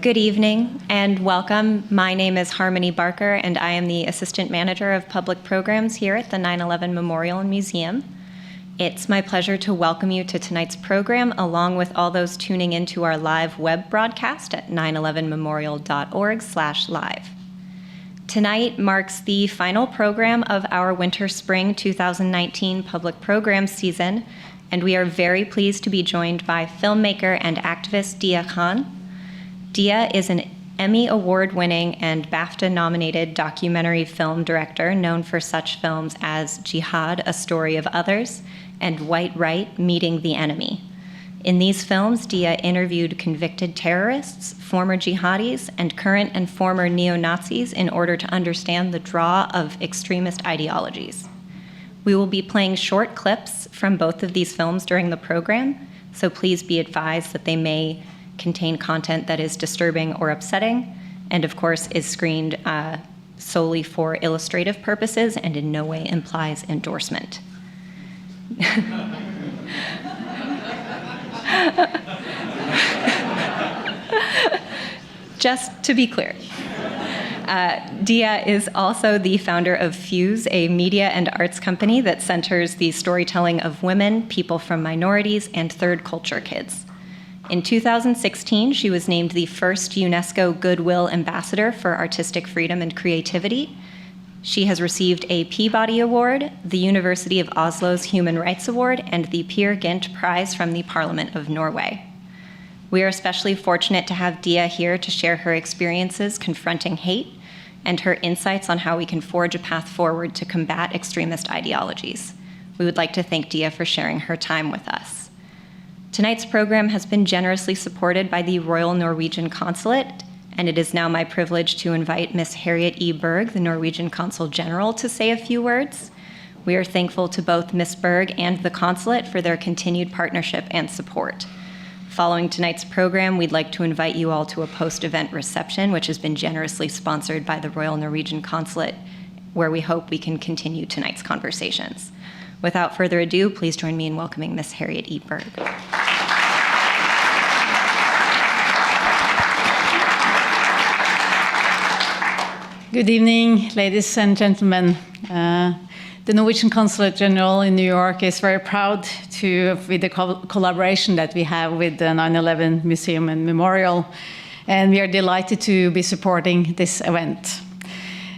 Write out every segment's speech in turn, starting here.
Good evening and welcome. My name is Harmony Barker and I am the Assistant Manager of Public Programs here at the 9/11 Memorial and Museum. It's my pleasure to welcome you to tonight's program along with all those tuning into our live web broadcast at 911memorial.org/live. Tonight marks the final program of our Winter-Spring 2019 public programs season, and we are very pleased to be joined by filmmaker and activist Deeyah Khan. Deeyah is an Emmy Award-winning and BAFTA-nominated documentary film director known for such films as Jihad, A Story of Others, and White Right, Meeting the Enemy. In these films, Deeyah interviewed convicted terrorists, former jihadis, and current and former neo-Nazis in order to understand the draw of extremist ideologies. We will be playing short clips from both of these films during the program, so please be advised that they may contain content that is disturbing or upsetting, and of course is screened solely for illustrative purposes and in no way implies endorsement. Just to be clear, Deeyah is also the founder of Fuse, a media and arts company that centers the storytelling of women, people from minorities, and third culture kids. In 2016, she was named the first UNESCO Goodwill Ambassador for Artistic Freedom and Creativity. She has received a Peabody Award, the University of Oslo's Human Rights Award, and the Peer Gynt Prize from the Parliament of Norway. We are especially fortunate to have Deeyah here to share her experiences confronting hate and her insights on how we can forge a path forward to combat extremist ideologies. We would like to thank Deeyah for sharing her time with us. Tonight's program has been generously supported by the Royal Norwegian Consulate, and it is now my privilege to invite Ms. Harriet E. Berg, the Norwegian Consul General, to say a few words. We are thankful to both Ms. Berg and the Consulate for their continued partnership and support. Following tonight's program, we'd like to invite you all to a post-event reception, which has been generously sponsored by the Royal Norwegian Consulate, where we hope we can continue tonight's conversations. Without further ado, please join me in welcoming Ms. Harriet E. Berg. Good evening, ladies and gentlemen. The Norwegian Consulate General in New York is very proud with the collaboration that we have with the 9/11 Museum and Memorial, and we are delighted to be supporting this event.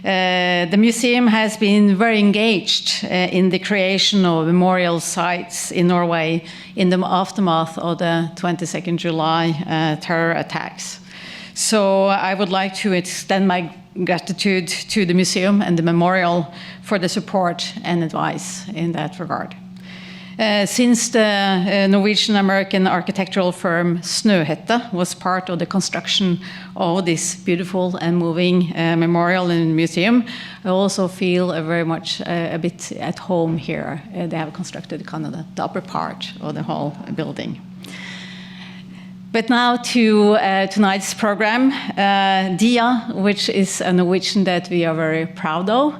The museum has been very engaged in the creation of memorial sites in Norway in the aftermath of the 22nd July terror attacks. So I would like to extend my gratitude to the museum and the memorial for the support and advice in that regard. Since the Norwegian-American architectural firm Snøhetta was part of the construction of this beautiful and moving memorial and museum, I also feel very much a bit at home here. They have constructed kind of the upper part of the whole building. But now to tonight's program. Deeyah, which is a Norwegian that we are very proud of,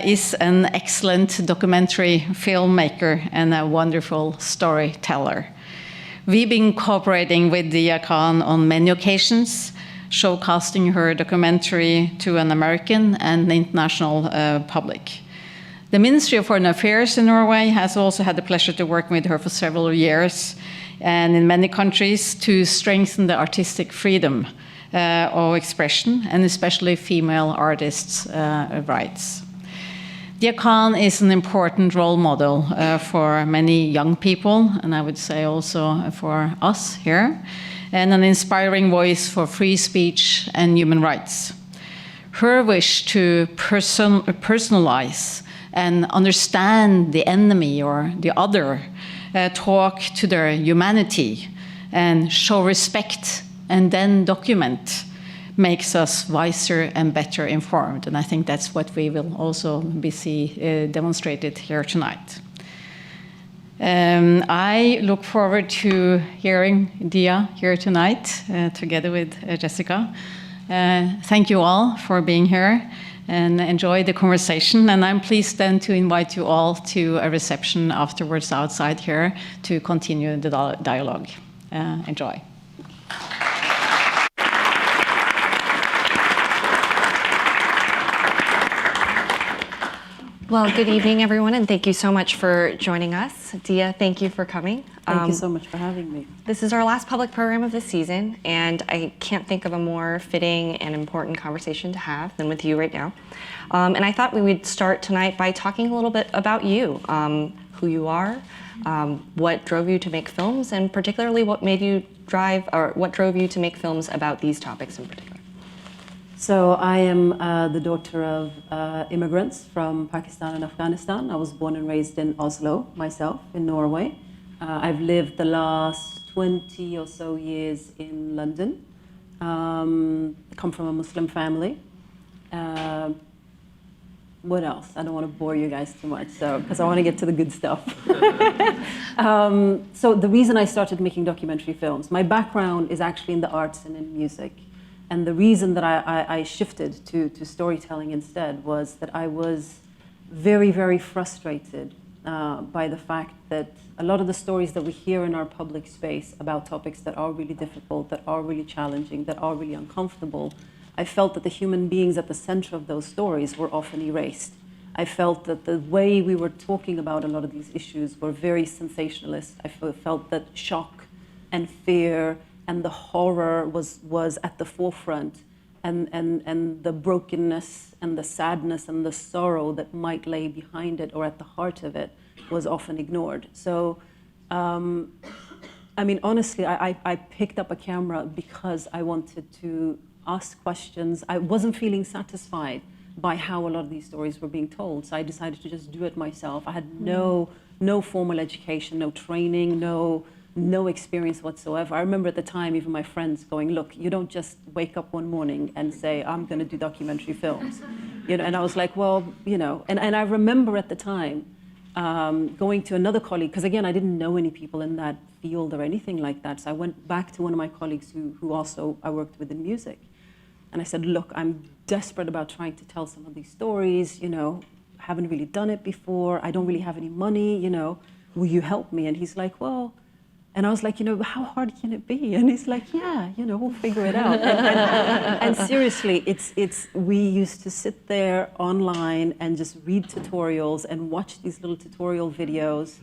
is an excellent documentary filmmaker and a wonderful storyteller. We've been cooperating with Deeyah Khan on many occasions, showcasting her documentary to an American and international public. The Ministry of Foreign Affairs in Norway has also had the pleasure to work with her for several years, and in many countries to strengthen the artistic freedom of expression, and especially female artists' rights. Deeyah Khan is an important role model for many young people, and I would say also for us here, and an inspiring voice for free speech and human rights. Her wish to personalize and understand the enemy or the other, talk to their humanity and show respect and then document makes us wiser and better informed. And I think that's what we will also see demonstrated here tonight. I look forward to hearing Deeyah here tonight together with Jessica. Thank you all for being here and enjoy the conversation. And I'm pleased then to invite you all to a reception afterwards outside here to continue the dialogue. Enjoy. Well, good evening, everyone, and thank you so much for joining us. Deeyah, thank you for coming. Thank you so much for having me. This is our last public program of the season, and I can't think of a more fitting and important conversation to have than with you right now. And I thought we would start tonight by talking a little bit about you, who you are, what drove you to make films, and particularly what drove you to make films about these topics in particular. So I am the daughter of immigrants from Pakistan and Afghanistan. I was born and raised in Oslo, myself, in Norway. I've lived the last 20 or so years in London. Come from a Muslim family. What else? I don't want to bore you guys too much, because I want to get to the good stuff. So the reason I started making documentary films, my background is actually in the arts and in music. And the reason that I shifted to storytelling instead was that I was very, very frustrated by the fact that a lot of the stories that we hear in our public space about topics that are really difficult, that are really challenging, that are really uncomfortable, I felt that the human beings at the center of those stories were often erased. I felt that the way we were talking about a lot of these issues were very sensationalist. I felt that shock and fear and the horror was at the forefront, and the brokenness and the sadness and the sorrow that might lay behind it or at the heart of it was often ignored. So, I mean, honestly, I picked up a camera because I wanted to ask questions. I wasn't feeling satisfied by how a lot of these stories were being told, so I decided to just do it myself. I had no formal education, no training, no experience whatsoever. I remember at the time, even my friends going, look, you don't just wake up one morning and say, I'm going to do documentary films. And I was like, well, and I remember at the time going to another colleague, because again, I didn't know any people in that field or anything like that. So I went back to one of my colleagues who also I worked with in music. And I said, look, I'm desperate about trying to tell some of these stories, haven't really done it before. I don't really have any money, will you help me? And he's like, well, and I was like, how hard can it be? And he's like, yeah, we'll figure it out. And seriously, we used to sit there online and just read tutorials and watch these little tutorial videos.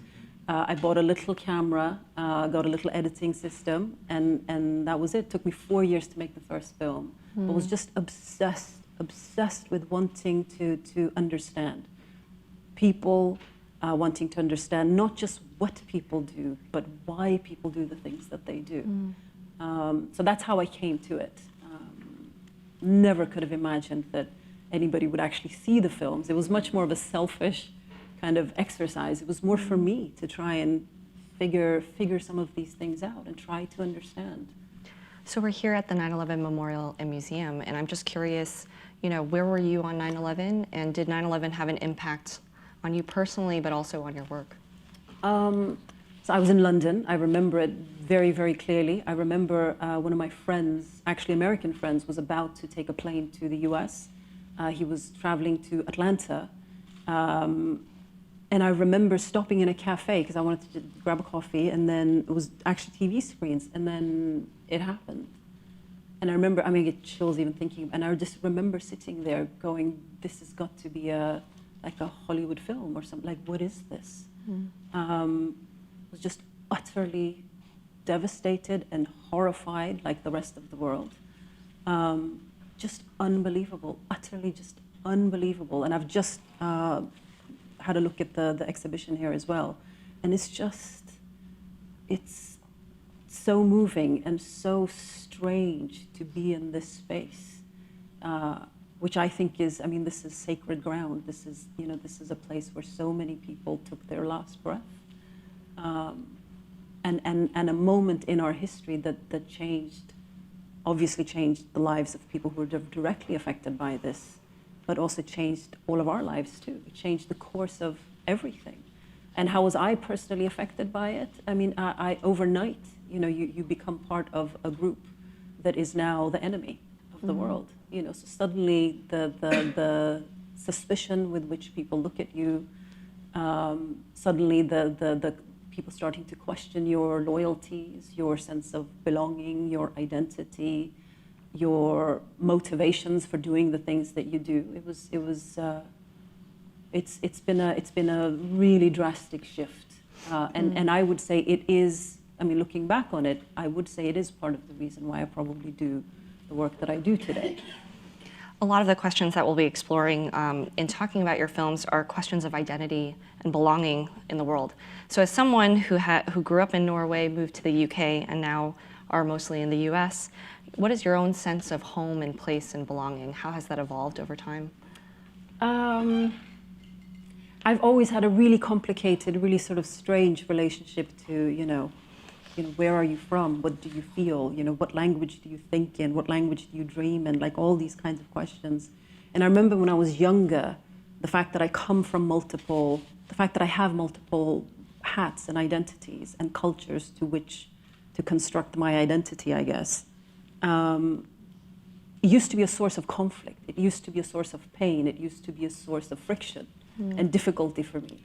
I bought a little camera, got a little editing system, and that was it. It took me 4 years to make the first film. But was just obsessed with wanting to understand people, wanting to understand not just what people do, but why people do the things that they do. So that's how I came to it. Never could have imagined that anybody would actually see the films. It was much more of a selfish kind of exercise. It was more for me to try and figure some of these things out and try to understand. So we're here at the 9/11 Memorial and Museum, and I'm just curious, where were you on 9/11, and did 9/11 have an impact on you personally, but also on your work? So I was in London. I remember it very, very clearly. I remember one of my friends, actually American friends, was about to take a plane to the US. He was traveling to Atlanta. And I remember stopping in a cafe because I wanted to grab a coffee, and then it was actually TV screens, and then it happened. And I remember, I get chills even thinking, and I just remember sitting there going, this has got to be like a Hollywood film or something. Like, what is this? Was just utterly devastated and horrified like the rest of the world. Just unbelievable, utterly just unbelievable. And I've just had a look at the exhibition here as well. And it's so moving and so strange to be in this space, which I think is, this is sacred ground. This is a place where so many people took their last breath. And a moment in our history that obviously changed the lives of people who were directly affected by this, but also changed all of our lives too. It changed the course of everything. And how was I personally affected by it? I overnight, you become part of a group that is now the enemy of the world. So suddenly the suspicion with which people look at you, suddenly the people starting to question your loyalties, your sense of belonging, your identity, your motivations for doing the things that you do. It it's been a really drastic shift, and I would say it is. I mean, looking back on it, I would say it is part of the reason why I probably do the work that I do today. A lot of the questions that we'll be exploring in talking about your films are questions of identity and belonging in the world. So as someone who grew up in Norway, moved to the UK, and now are mostly in the US, what is your own sense of home and place and belonging? How has that evolved over time? I've always had a really complicated, really sort of strange relationship to, where are you from? What do you feel? What language do you think in? What language do you dream in? Like all these kinds of questions. And I remember when I was younger, the fact that I have multiple hats and identities and cultures to construct my identity, I guess, it used to be a source of conflict. It used to be a source of pain. It used to be a source of friction and difficulty for me.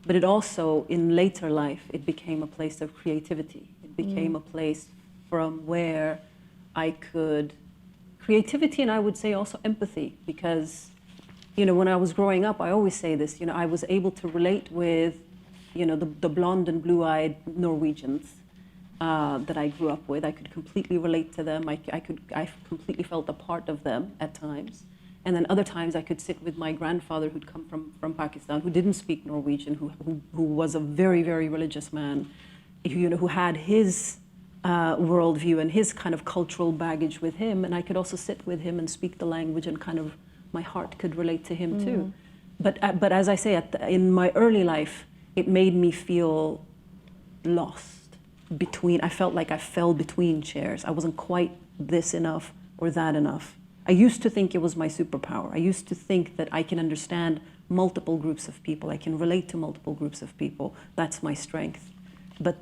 But it also, in later life, it became a place of creativity. It became a place from where I could, creativity and I would say also empathy, because, when I was growing up, I always say this, I was able to relate with, the blonde and blue-eyed Norwegians that I grew up with. I could completely relate to them. I completely felt a part of them at times. And then other times I could sit with my grandfather who'd come from Pakistan, who didn't speak Norwegian, who was a very, very religious man, who had his worldview and his kind of cultural baggage with him. And I could also sit with him and speak the language, and kind of my heart could relate to him too. But as I say, in my early life, it made me feel lost I felt like I fell between chairs. I wasn't quite this enough or that enough. I used to think it was my superpower. I used to think that I can understand multiple groups of people. I can relate to multiple groups of people. That's my strength. But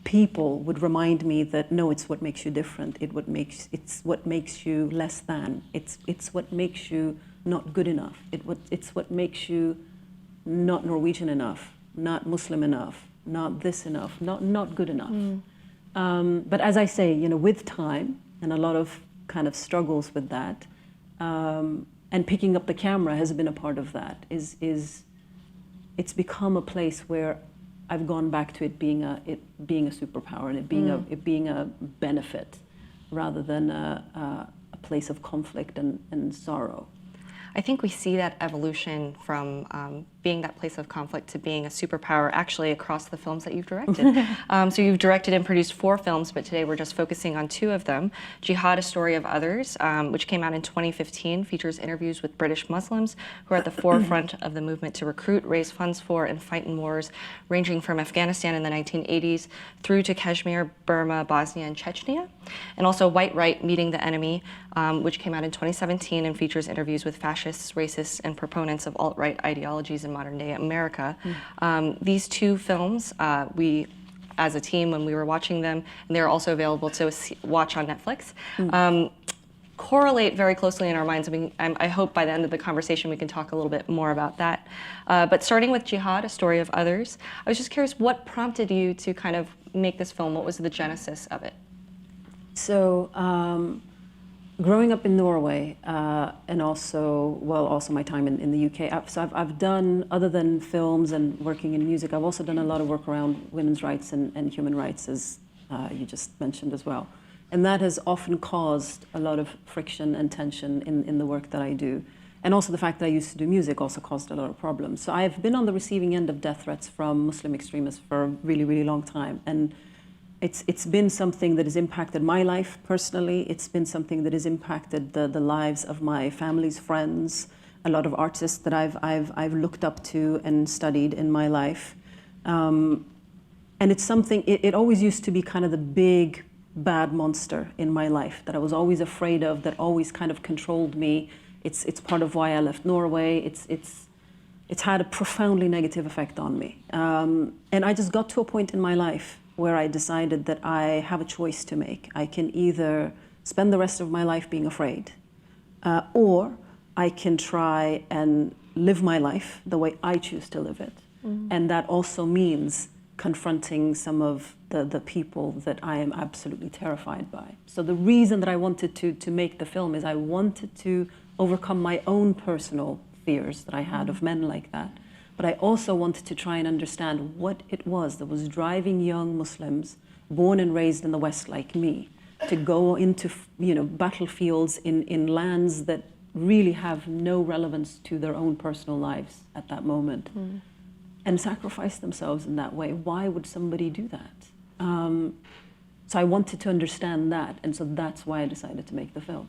people would remind me that no, it's what makes you different. It's what makes you less than. It's what makes you not good enough. It's what makes you not Norwegian enough, not Muslim enough, not this enough, not good enough. But as I say, with time and a lot of kind of struggles with that, and picking up the camera has been a part of that. It's become a place where I've gone back to it being a superpower, and it being a benefit rather than a place of conflict and sorrow. I think we see that evolution from being that place of conflict to being a superpower actually across the films that you've directed. So you've directed and produced 4 films, but today we're just focusing on 2 of them. Jihad, A Story of Others, which came out in 2015, features interviews with British Muslims who are at the forefront of the movement to recruit, raise funds for, and fight in wars ranging from Afghanistan in the 1980s through to Kashmir, Burma, Bosnia, and Chechnya. And also White Right, Meeting the Enemy, which came out in 2017 and features interviews with fascists, racists, and proponents of alt-right ideologies in modern-day America. These 2 films, we, as a team, when we were watching them, and they're also available to watch on Netflix, correlate very closely in our minds. I mean, I hope by the end of the conversation we can talk a little bit more about that. But starting with Jihad, A Story of Others, I was just curious, what prompted you to kind of make this film? What was the genesis of it? So, growing up in Norway, and also my time in the UK, I've done, other than films and working in music, I've also done a lot of work around women's rights and human rights, as you just mentioned as well. And that has often caused a lot of friction and tension in the work that I do. And also the fact that I used to do music also caused a lot of problems. So I've been on the receiving end of death threats from Muslim extremists for a really, really long time. And it's been something that has impacted my life personally. It's been something that has impacted the lives of my family's friends, a lot of artists that I've looked up to and studied in my life. And it's something, it always used to be kind of the big, bad monster in my life that I was always afraid of, that always kind of controlled me. It's part of why I left Norway. It's had a profoundly negative effect on me. And I just got to a point in my life where I decided that I have a choice to make. I can either spend the rest of my life being afraid, or I can try and live my life the way I choose to live it. And that also means confronting some of the people that I am absolutely terrified by. So the reason that I wanted to make the film is I wanted to overcome my own personal fears that I had of men like that. But I also wanted to try and understand what it was that was driving young Muslims, born and raised in the West like me, to go into, battlefields in lands that really have no relevance to their own personal lives at that moment, and sacrifice themselves in that way. Why would somebody do that? So I wanted to understand that, and so that's why I decided to make the film.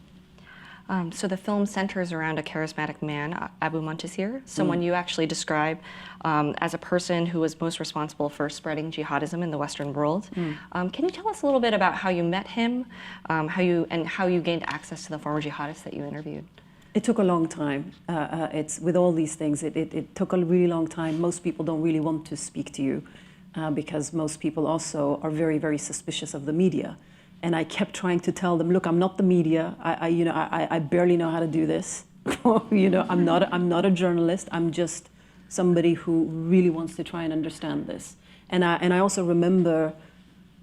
So the film centers around a charismatic man, Abu Montes, someone you actually describe as a person who was most responsible for spreading jihadism in the Western world. Can you tell us a little bit about how you met him, how you gained access to the former jihadists that you interviewed? It took a long time. It's with all these things, it took a really long time. Most people don't really want to speak to you because most people also are very, very suspicious of the media. And I kept trying to tell them, look, I'm not the media. I barely know how to do this. I'm not a journalist. I'm just somebody who really wants to try and understand this. And I also remember,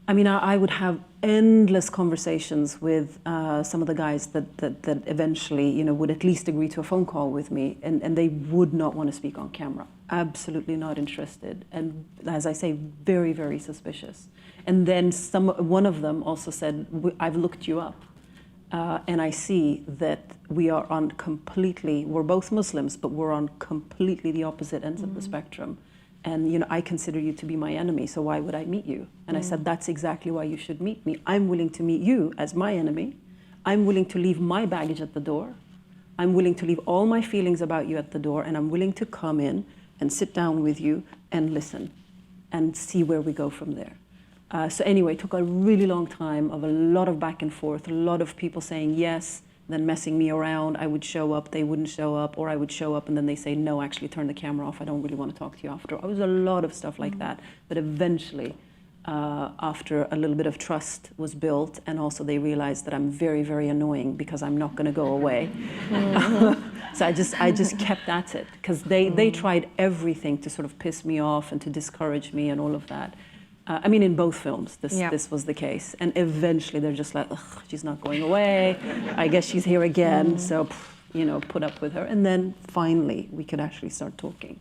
I would have endless conversations with some of the guys that eventually, would at least agree to a phone call with me, and they would not want to speak on camera. Absolutely not interested. And as I say, very, very suspicious. And then one of them also said, I've looked you up, and I see that we're both Muslims, but we're on completely the opposite ends of the spectrum. And I consider you to be my enemy, so why would I meet you? And I said, that's exactly why you should meet me. I'm willing to meet you as my enemy. I'm willing to leave my baggage at the door. I'm willing to leave all my feelings about you at the door, and I'm willing to come in and sit down with you and listen and see where we go from there. So anyway, it took a really long time of a lot of back and forth, a lot of people saying yes, then messing me around. I would show up, they wouldn't show up, or I would show up and then they say, no, actually turn the camera off. I don't really want to talk to you after. It was a lot of stuff like that. But eventually, after a little bit of trust was built, and also they realized that I'm very, very annoying because I'm not going to go away. So I just kept at it because they tried everything to sort of piss me off and to discourage me and all of that. In both films, this was the case. And eventually they're just like, ugh, she's not going away. I guess she's here again. So, put up with her. And then finally we could actually start talking.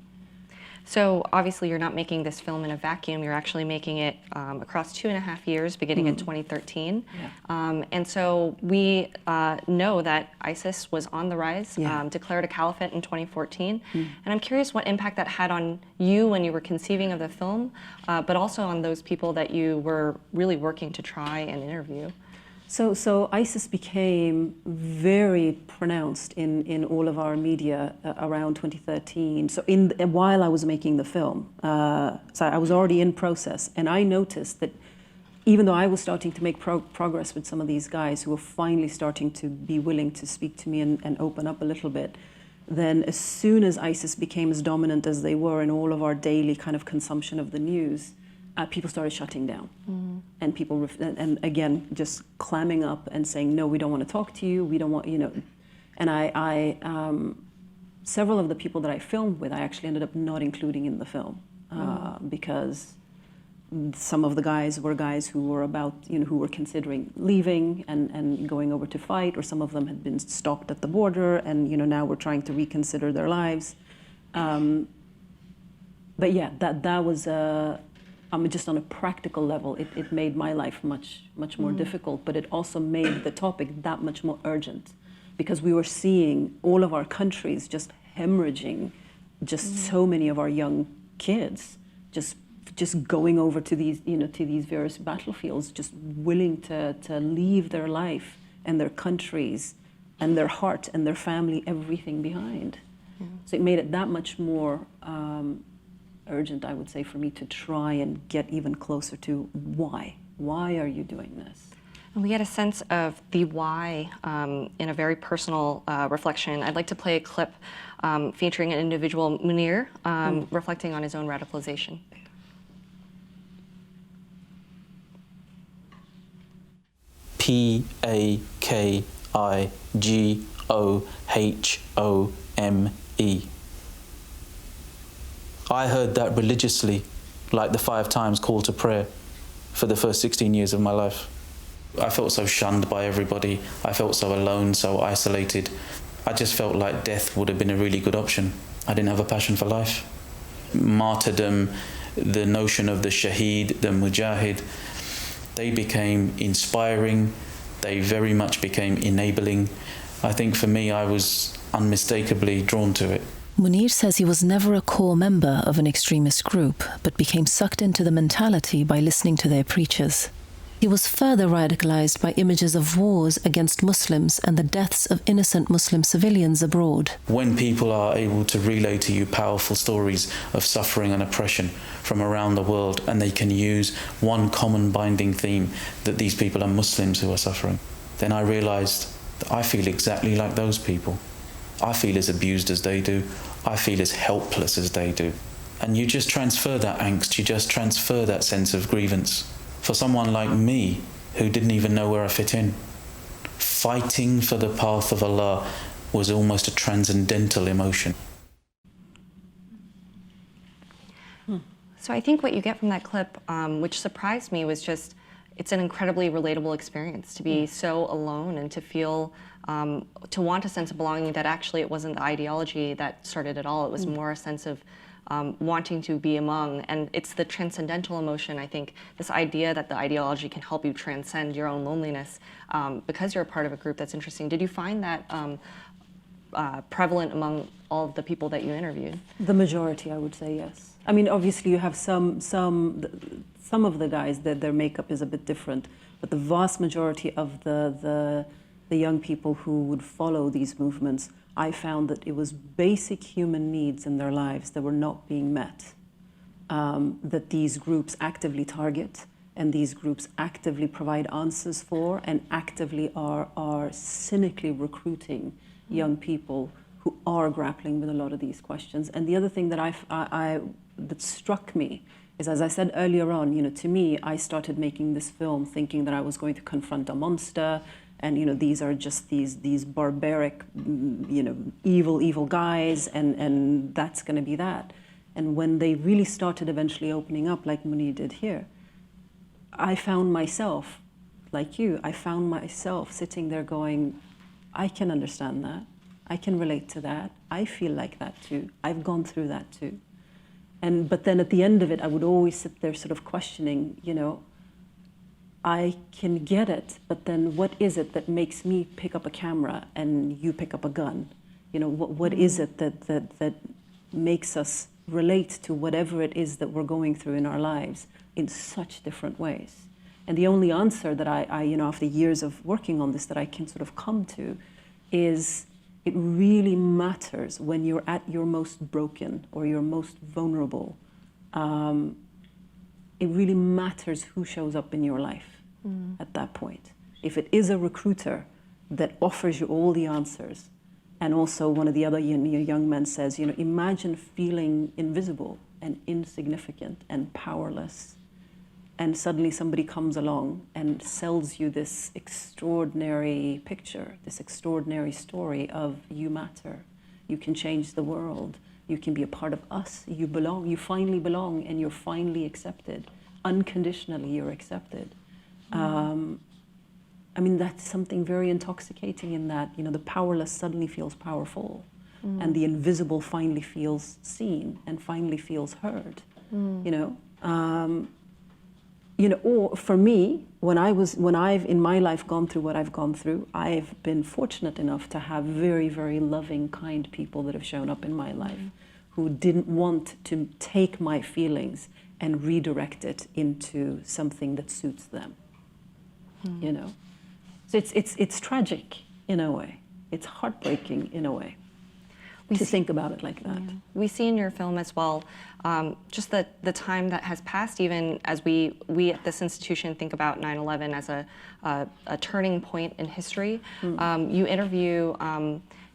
So obviously you're not making this film in a vacuum. You're actually making it across 2.5 years, beginning in 2013. Yeah. And so we know that ISIS was on the rise, declared a caliphate in 2014. And I'm curious what impact that had on you when you were conceiving of the film, but also on those people that you were really working to try and interview. So ISIS became very pronounced in all of our media around 2013. So while I was making the film, so I was already in process, and I noticed that even though I was starting to make progress with some of these guys who were finally starting to be willing to speak to me and open up a little bit, then as soon as ISIS became as dominant as they were in all of our daily kind of consumption of the news, people started shutting down, and people, and again, just clamming up and saying, no, we don't want to talk to you, we don't want, and I several of the people that I filmed with, I actually ended up not including in the film, because some of the guys were guys who were who were considering leaving and going over to fight, or some of them had been stopped at the border and, now were trying to reconsider their lives. But yeah, that was just on a practical level, it made my life much more difficult, but it also made the topic that much more urgent, because we were seeing all of our countries just hemorrhaging so many of our young kids, just going over to these, to these various battlefields, just willing to leave their life and their countries and their heart and their family, everything behind. So it made it that much more urgent, I would say, for me to try and get even closer to why. Why are you doing this? And we get a sense of the why in a very personal reflection. I'd like to play a clip featuring an individual, Munir, reflecting on his own radicalization. P-A-K-I-G-O-H-O-M-E. I heard that religiously, like the 5 times call to prayer for the first 16 years of my life. I felt so shunned by everybody. I felt so alone, so isolated. I just felt like death would have been a really good option. I didn't have a passion for life. Martyrdom, the notion of the Shaheed, the Mujahid, they became inspiring. They very much became enabling. I think for me, I was unmistakably drawn to it. Munir says he was never a core member of an extremist group, but became sucked into the mentality by listening to their preachers. He was further radicalized by images of wars against Muslims and the deaths of innocent Muslim civilians abroad. When people are able to relay to you powerful stories of suffering and oppression from around the world, and they can use one common binding theme, that these people are Muslims who are suffering, then I realized that I feel exactly like those people. I feel as abused as they do. I feel as helpless as they do. And you just transfer that angst, you just transfer that sense of grievance. For someone like me, who didn't even know where I fit in, fighting for the path of Allah was almost a transcendental emotion. So I think what you get from that clip, which surprised me, was just, it's an incredibly relatable experience to be so alone and to feel, to want a sense of belonging, that actually it wasn't the ideology that started it all. It was more a sense of wanting to be among, and it's the transcendental emotion, I think, this idea that the ideology can help you transcend your own loneliness because you're a part of a group. That's interesting. Did you find that prevalent among all of the people that you interviewed? The majority, I would say, yes. I mean, obviously you have some of the guys that their makeup is a bit different, but the vast majority of the young people who would follow these movements, I found that it was basic human needs in their lives that were not being met, that these groups actively target, and these groups actively provide answers for, and actively are cynically recruiting young people who are grappling with a lot of these questions. And the other thing that that struck me is, as I said earlier on, to me, I started making this film thinking that I was going to confront a monster, and these are just these barbaric, evil guys, and that's going to be that. And when they really started eventually opening up, like Munir did here, I found myself, like you, I found myself sitting there going, I can understand that. I can relate to that. I feel like that too. I've gone through that too. But then at the end of it, I would always sit there sort of questioning, I can get it, but then what is it that makes me pick up a camera and you pick up a gun? What is it that makes us relate to whatever it is that we're going through in our lives in such different ways? And the only answer that I after years of working on this, that I can sort of come to is, it really matters when you're at your most broken or your most vulnerable. It really matters who shows up in your life at that point. If it is a recruiter that offers you all the answers, and also one of the other young men says, imagine feeling invisible and insignificant and powerless, and suddenly somebody comes along and sells you this extraordinary picture, this extraordinary story of you matter, you can change the world, you can be a part of us, you belong, you finally belong, and you're finally accepted. Unconditionally, you're accepted. That's something very intoxicating, in that, the powerless suddenly feels powerful, and the invisible finally feels seen and finally feels heard, or for me, when I've in my life gone through what I've gone through, I've been fortunate enough to have very, very loving, kind people that have shown up in my life who didn't want to take my feelings and redirect it into something that suits them. So it's tragic in a way. It's heartbreaking in a way to think about it like that. We see in your film as well, just the time that has passed, even as we at this institution think about 9/11 as a turning point in history. You interview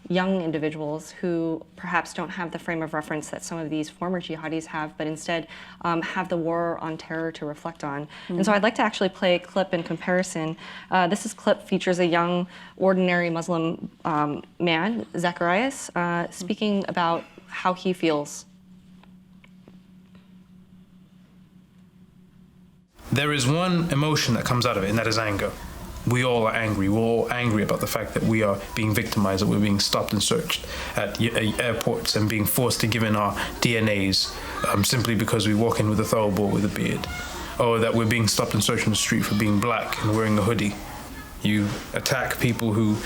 young individuals who perhaps don't have the frame of reference that some of these former jihadis have, but instead have the war on terror to reflect on. And so I'd like to actually play a clip in comparison. This clip features a young, ordinary Muslim man, Zacharias, speaking about how he feels. There is one emotion that comes out of it, and that is anger. We all are angry. We're all angry about the fact that we are being victimized, that we're being stopped and searched at airports and being forced to give in our DNAs simply because we walk in with a thoroughbore with a beard. Or that we're being stopped and searched on the street for being black and wearing a hoodie. You attack people who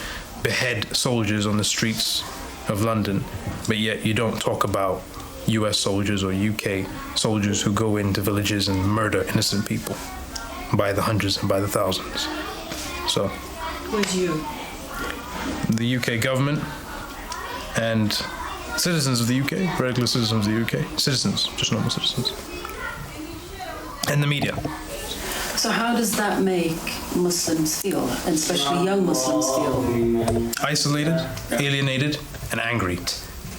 behead soldiers on the streets of London, but yet you don't talk about US soldiers or UK soldiers who go into villages and murder innocent people by the hundreds and by the thousands. So, Who's you? the UK government and citizens of the UK, regular citizens of the UK, citizens, just normal citizens, and the media. So how does that make Muslims feel, and especially young Muslims feel? Isolated, alienated, and angry.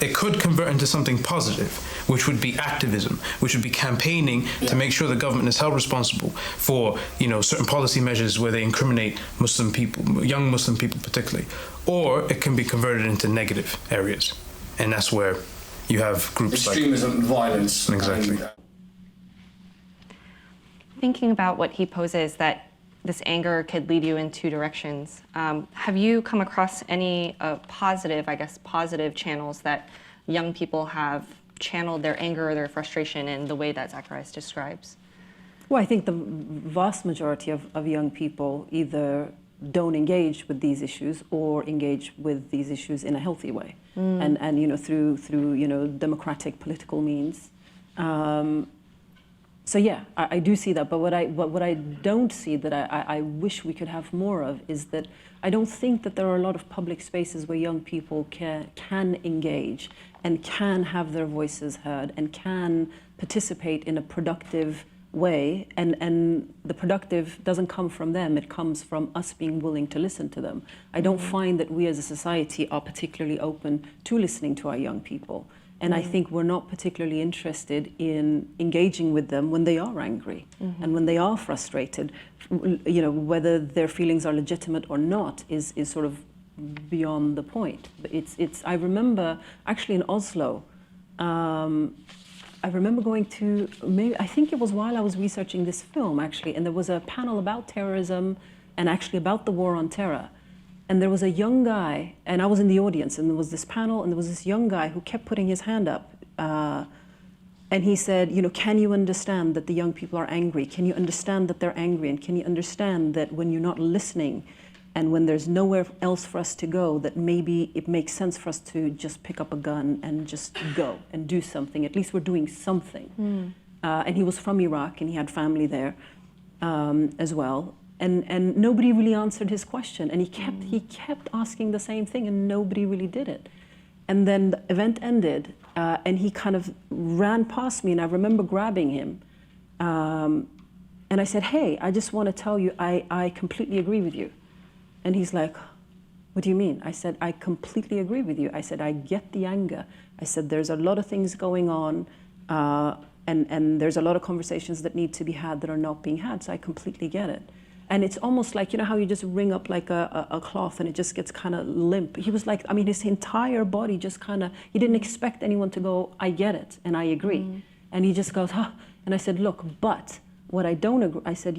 It could convert into something positive, which would be activism, which would be campaigning to make sure the government is held responsible for, certain policy measures where they incriminate Muslim people, young Muslim people particularly. Or it can be converted into negative areas. And that's where you have groups extremism, like violence. Exactly. Thinking about what he poses, that this anger could lead you in two directions. Have you come across any positive channels that young people have channeled their anger or their frustration in the way that Zacharias describes? Well, I think the vast majority of young people either don't engage with these issues or engage with these issues in a healthy way, and through democratic political means. So yeah, I do see that, but what I don't see that I wish we could have more of is that I don't think that there are a lot of public spaces where young people can engage and can have their voices heard and can participate in a productive way, and the productive doesn't come from them, it comes from us being willing to listen to them. I don't find that we as a society are particularly open to listening to our young people. And I think we're not particularly interested in engaging with them when they are angry and when they are frustrated. Whether their feelings are legitimate or not is sort of beyond the point. But I remember actually in Oslo, I remember going to, I think it was while I was researching this film actually, and there was a panel about terrorism and actually about the war on terror. And there was a young guy, and I was in the audience, and there was this panel, and there was this young guy who kept putting his hand up. And he said, can you understand that the young people are angry? Can you understand that they're angry? And can you understand that when you're not listening and when there's nowhere else for us to go, that maybe it makes sense for us to just pick up a gun and just go and do something. At least we're doing something. And he was from Iraq, and he had family there as well. And nobody really answered his question, and he kept asking the same thing, and nobody really did it. And then the event ended, and he kind of ran past me, and I remember grabbing him, and I said, "Hey, I just want to tell you, I completely agree with you." And he's like, "What do you mean?" I said, "I completely agree with you." I said, "I get the anger." I said, "There's a lot of things going on, and there's a lot of conversations that need to be had that are not being had, so I completely get it." And it's almost like, how you just ring up like a cloth and it just gets kind of limp. He was like, his entire body just kind of, he didn't expect anyone to go, "I get it, and I agree." And he just goes, "Huh." And I said, "Look, but what I don't agree," I said,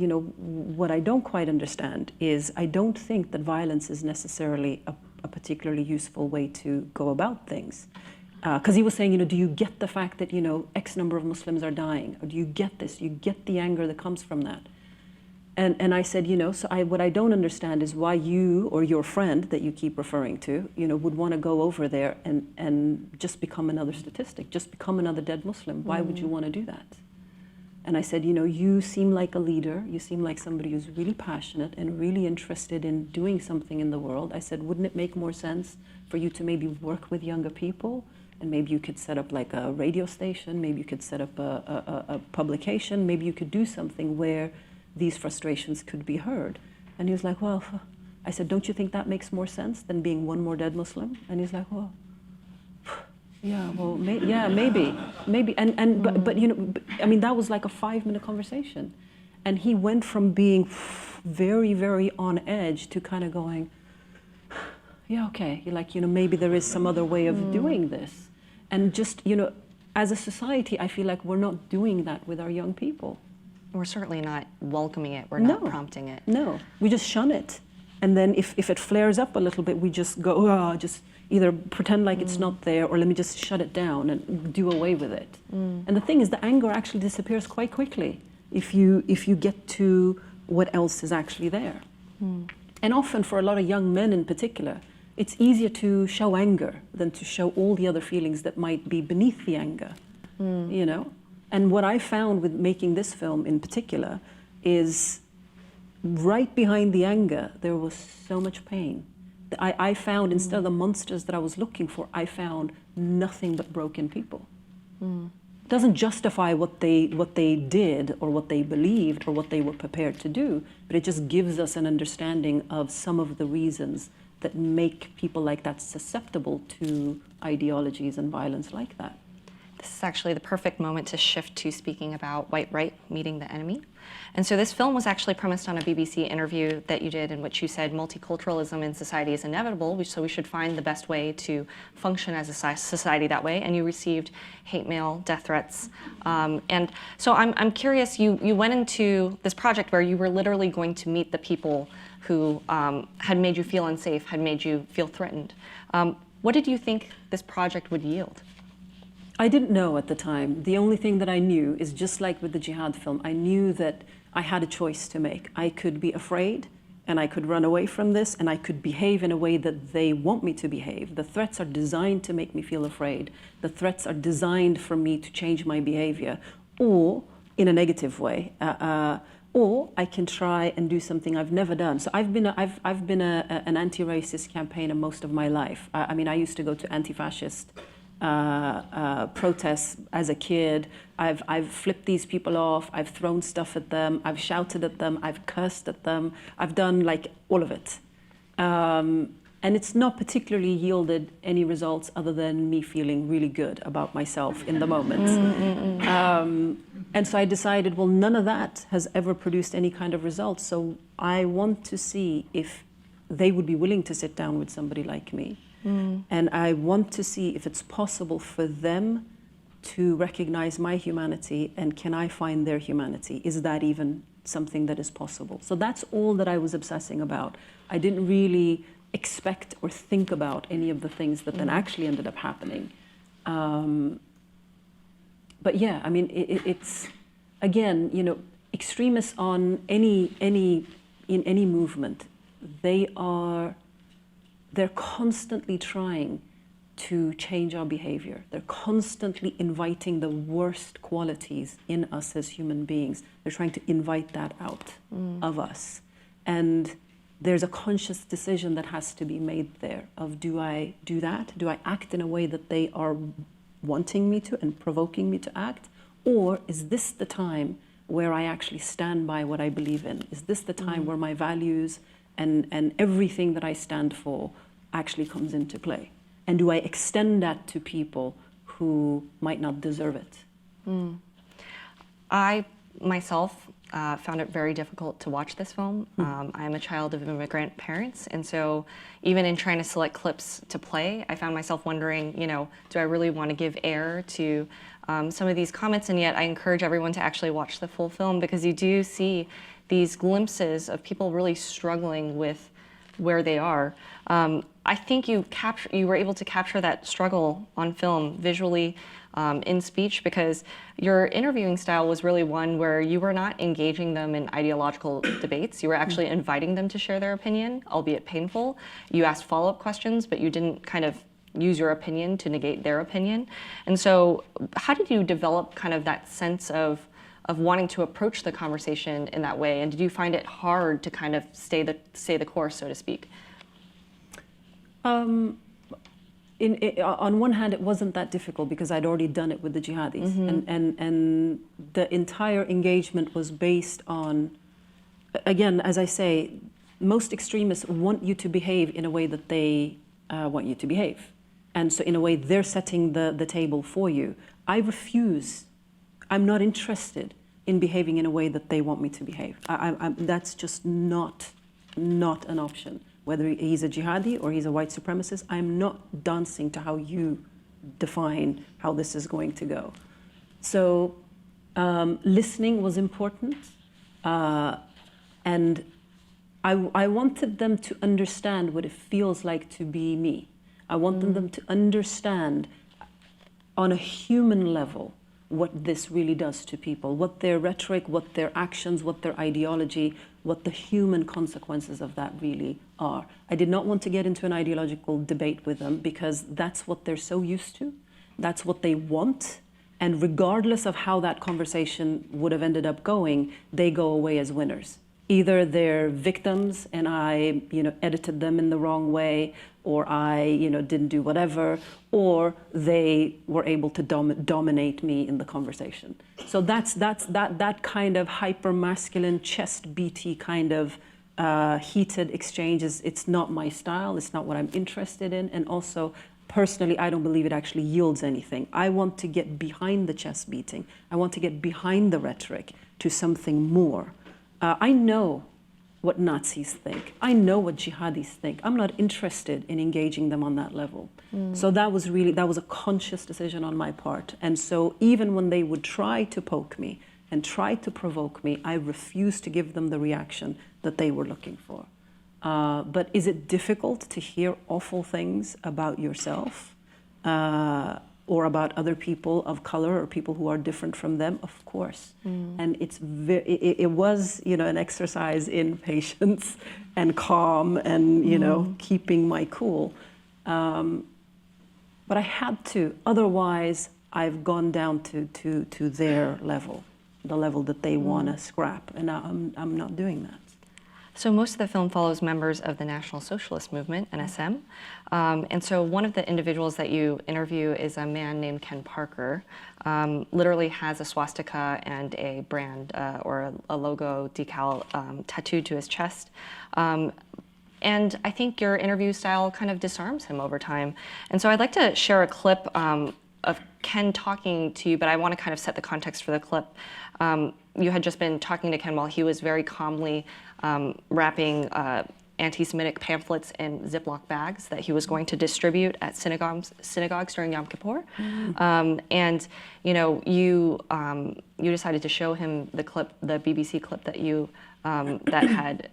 what I don't quite understand is I don't think that violence is necessarily a particularly useful way to go about things. Because he was saying, do you get the fact that, X number of Muslims are dying? Or do you get this? Do you get the anger that comes from that? And I said, what I don't understand is why you or your friend that you keep referring to, would want to go over there and just become another statistic, just become another dead Muslim. Why would you want to do that? And I said, you seem like a leader. You seem like somebody who's really passionate and really interested in doing something in the world. I said, wouldn't it make more sense for you to maybe work with younger people? And maybe you could set up like a radio station. Maybe you could set up a publication. Maybe you could do something where these frustrations could be heard. And he was like, well, I said, don't you think that makes more sense than being one more dead Muslim? And he's like, well, yeah, well, maybe. But that was like a 5-minute conversation. And he went from being very, very on edge to kind of going, yeah, okay, maybe there is some other way of doing this. And just, as a society, I feel like we're not doing that with our young people. We're certainly not welcoming it. We're not prompting it. No, we just shun it. And then if it flares up a little bit, we just go, just either pretend like it's not there, or let me just shut it down and do away with it. And the thing is, the anger actually disappears quite quickly if you get to what else is actually there. And often for a lot of young men in particular, it's easier to show anger than to show all the other feelings that might be beneath the anger, you know? And what I found with making this film in particular is right behind the anger, there was so much pain. I found, instead of the monsters that I was looking for, I found nothing but broken people. It doesn't justify what they did or what they believed or what they were prepared to do, but it just gives us an understanding of some of the reasons that make people like that susceptible to ideologies and violence like that. This is actually the perfect moment to shift to speaking about white right meeting the enemy. And so this film was actually premised on a BBC interview that you did, in which you said multiculturalism in society is inevitable, so we should find the best way to function as a society that way. And you received hate mail, death threats. And so I'm curious, you went into this project where you were literally going to meet the people who had made you feel unsafe, had made you feel threatened. What did you think this project would yield? I didn't know at the time. The only thing that I knew is, just like with the Jihad film, I knew that I had a choice to make. I could be afraid and I could run away from this, and I could behave in a way that they want me to behave. The threats are designed to make me feel afraid. The threats are designed for me to change my behavior, or in a negative way. Or I can try and do something I've never done. So I've been an anti-racist campaigner most of my life. I mean, I used to go to anti-fascist protests as a kid. I've flipped these people off. I've thrown stuff at them. I've shouted at them. I've cursed at them. I've done like all of it. And it's not particularly yielded any results other than me feeling really good about myself in the moment. And so I decided, well, none of that has ever produced any kind of results. So I want to see if they would be willing to sit down with somebody like me. And I want to see if it's possible for them to recognize my humanity, and can I find their humanity? Is that even something that is possible? So that's all that I was obsessing about. I didn't really expect or think about any of the things that then actually ended up happening. But yeah, I mean, it's again, you know, extremists on in any movement, they're constantly trying to change our behavior. They're constantly inviting the worst qualities in us as human beings. They're trying to invite that out of us. And there's a conscious decision that has to be made there of, do I do that? Do I act in a way that they are wanting me to and provoking me to act? Or is this the time where I actually stand by what I believe in? Is this the time where my values and everything that I stand for actually comes into play? And do I extend that to people who might not deserve it? I myself found it very difficult to watch this film. I am a child of immigrant parents, and so even in trying to select clips to play, I found myself wondering, you know, do I really want to give air to some of these comments? And yet I encourage everyone to actually watch the full film, because you do see these glimpses of people really struggling with where they are. I think you were able to capture that struggle on film visually, in speech, because your interviewing style was really one where you were not engaging them in ideological debates. You were actually inviting them to share their opinion, albeit painful. You asked follow-up questions, but you didn't kind of use your opinion to negate their opinion. And so how did you develop kind of that sense of wanting to approach the conversation in that way? And did you find it hard to kind of stay the course, so to speak? On one hand, it wasn't that difficult because I'd already done it with the jihadis, and the entire engagement was based on, again, as I say, most extremists want you to behave in a way that they want you to behave, and so in a way they're setting the table for you. I refuse. I'm not interested in behaving in a way that they want me to behave. That's just not an option. Whether he's a jihadi or he's a white supremacist, I'm not dancing to how you define how this is going to go. So listening was important, and I wanted them to understand what it feels like to be me. I wanted them to understand on a human level what this really does to people, what their rhetoric, what their actions, what their ideology, what the human consequences of that really are. I did not want to get into an ideological debate with them because that's what they're so used to. That's what they want. And regardless of how that conversation would have ended up going, they go away as winners. Either they're victims and I, edited them in the wrong way, or I, didn't do whatever, or they were able to dominate me in the conversation. So that kind of hyper-masculine, chest-beaty kind of heated exchanges. It's not my style. It's not what I'm interested in. And also, personally, I don't believe it actually yields anything. I want to get behind the chest beating. I want to get behind the rhetoric to something more. I know what Nazis think. I know what jihadis think. I'm not interested in engaging them on that level. So that was a conscious decision on my part. And so even when they would try to poke me and try to provoke me, I refused to give them the reaction that they were looking for. But is it difficult to hear awful things about yourself or about other people of color or people who are different from them? Of course. And it was, an exercise in patience and calm and, keeping my cool. But I had to, otherwise I've gone down to their level, the level that they want to scrap, and I'm not doing that. So most of the film follows members of the National Socialist Movement, NSM. And so one of the individuals that you interview is a man named Ken Parker, literally has a swastika and a brand or a logo decal tattooed to his chest. And I think your interview style kind of disarms him over time. And so I'd like to share a clip of Ken talking to you, but I want to kind of set the context for the clip. You had just been talking to Ken while he was very calmly wrapping anti-Semitic pamphlets in Ziploc bags that he was going to distribute at synagogues during Yom Kippur. And you decided to show him the clip, the BBC clip that you that had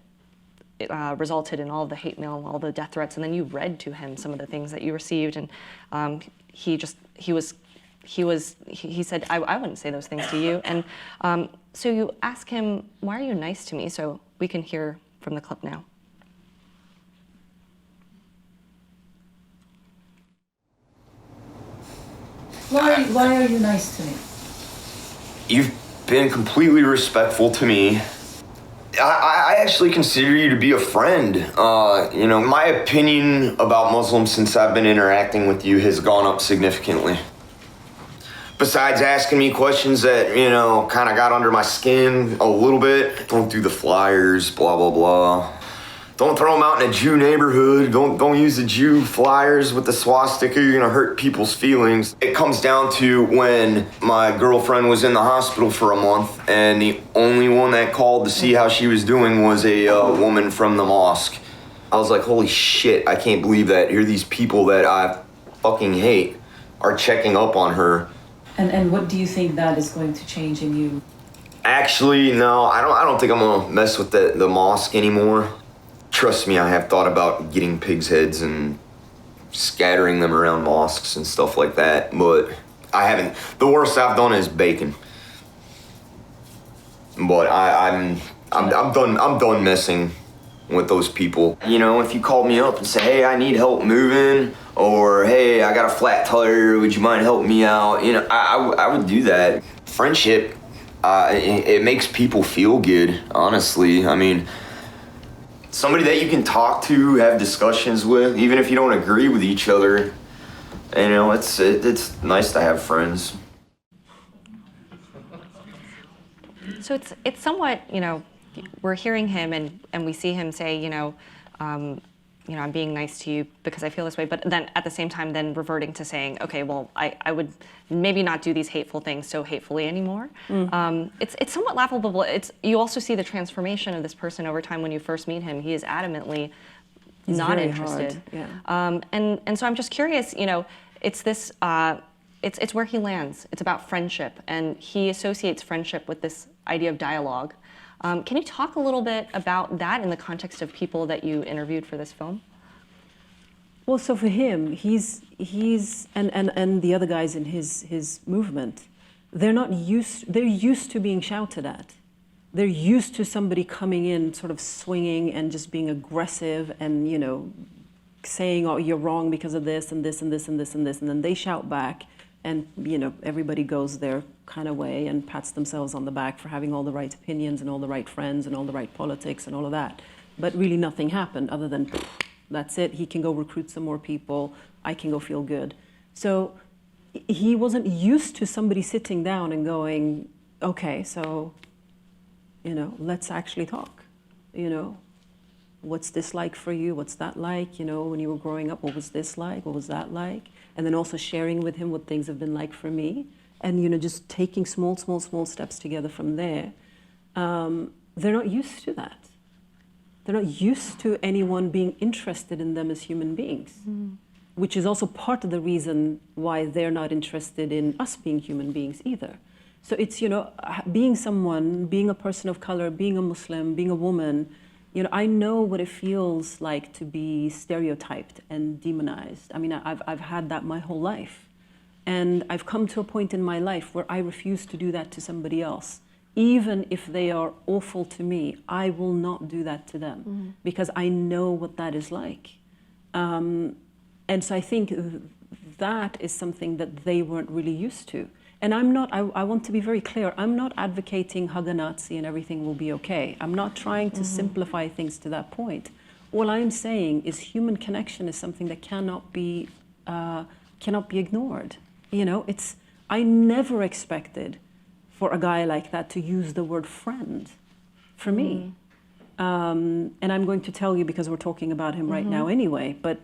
resulted in all of the hate mail and all the death threats, and then you read to him some of the things that you received, and he said, I wouldn't say those things to you. And so you ask him, why are you nice to me? So we can hear from the clip now. Why are you nice to me? You've been completely respectful to me. I actually consider you to be a friend. My opinion about Muslims since I've been interacting with you has gone up significantly. Besides asking me questions that, kind of got under my skin a little bit. Don't do the flyers, blah, blah, blah. Don't throw them out in a Jew neighborhood. Don't use the Jew flyers with the swastika. You're gonna hurt people's feelings. It comes down to when my girlfriend was in the hospital for a month, and the only one that called to see how she was doing was a woman from the mosque. I was like, holy shit, I can't believe that here these people that I fucking hate are checking up on her. And what do you think that is going to change in you? Actually, no, I don't think I'm gonna mess with the mosque anymore. Trust me, I have thought about getting pigs' heads and scattering them around mosques and stuff like that, but I haven't. The worst I've done is bacon. But I'm done messing with those people. If you called me up and say, hey, I need help moving, or hey, I got a flat tire, would you mind helping me out? I would do that. Friendship, it makes people feel good, honestly. I mean, somebody that you can talk to, have discussions with, even if you don't agree with each other. It's nice to have friends. So it's somewhat, we're hearing him and we see him say, I'm being nice to you because I feel this way, but then at the same time then reverting to saying, okay, well, I would maybe not do these hateful things so hatefully anymore. It's somewhat laughable. You also see the transformation of this person over time. When you first meet him, he is adamantly not interested. Yeah. And so I'm just curious, it's this, it's where he lands. It's about friendship, and he associates friendship with this idea of dialogue. Can you talk a little bit about that in the context of people that you interviewed for this film? Well, so for him, he's and the other guys in his movement, they're used to being shouted at. They're used to somebody coming in sort of swinging and just being aggressive and, you know, saying, oh, you're wrong because of this and this and this and this and this, and then they shout back, and, you know, everybody goes their kind of way and pats themselves on the back for having all the right opinions and all the right friends and all the right politics and all of that. But really nothing happened other than, that's it, he can go recruit some more people, I can go feel good. So he wasn't used to somebody sitting down and going, okay, so, you know, let's actually talk, you know. What's this like for you? What's that like? You know, when you were growing up, what was this like? What was that like? And then also sharing with him what things have been like for me. And, you know, just taking small steps together from there. They're not used to that. They're not used to anyone being interested in them as human beings, which is also part of the reason why they're not interested in us being human beings either. So it's, you know, being someone, being a person of color, being a Muslim, being a woman, you know, I know what it feels like to be stereotyped and demonized. I mean, I've had that my whole life. And I've come to a point in my life where I refuse to do that to somebody else. Even if they are awful to me, I will not do that to them because I know what that is like. And so I think that is something that they weren't really used to. And I'm not, I want to be very clear, I'm not advocating hug a Nazi and everything will be okay. I'm not trying to simplify things to that point. All I'm saying is human connection is something that cannot be ignored. You know, I never expected for a guy like that to use the word friend for me. And I'm going to tell you because we're talking about him right now anyway, but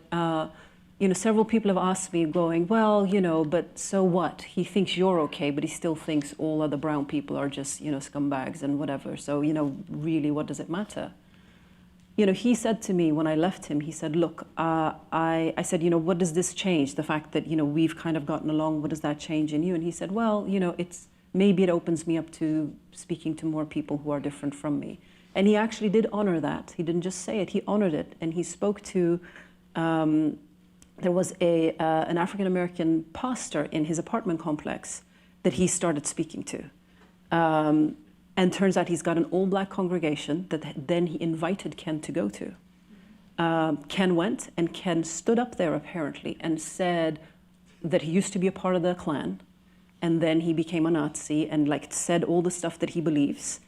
you know, several people have asked me going, well, you know, but so what? He thinks you're okay, but he still thinks all other brown people are just, you know, scumbags and whatever. So, you know, really, what does it matter? You know, he said to me when I left him, he said, look, I said, you know, what does this change? The fact that, you know, we've kind of gotten along, what does that change in you? And he said, well, you know, maybe it opens me up to speaking to more people who are different from me. And he actually did honor that. He didn't just say it, he honored it. And he spoke to, there was an African-American pastor in his apartment complex that he started speaking to. And turns out he's got an all-black congregation that then he invited Ken to go to. Ken went, and Ken stood up there apparently and said that he used to be a part of the Klan, and then he became a Nazi and like said all the stuff that he believes.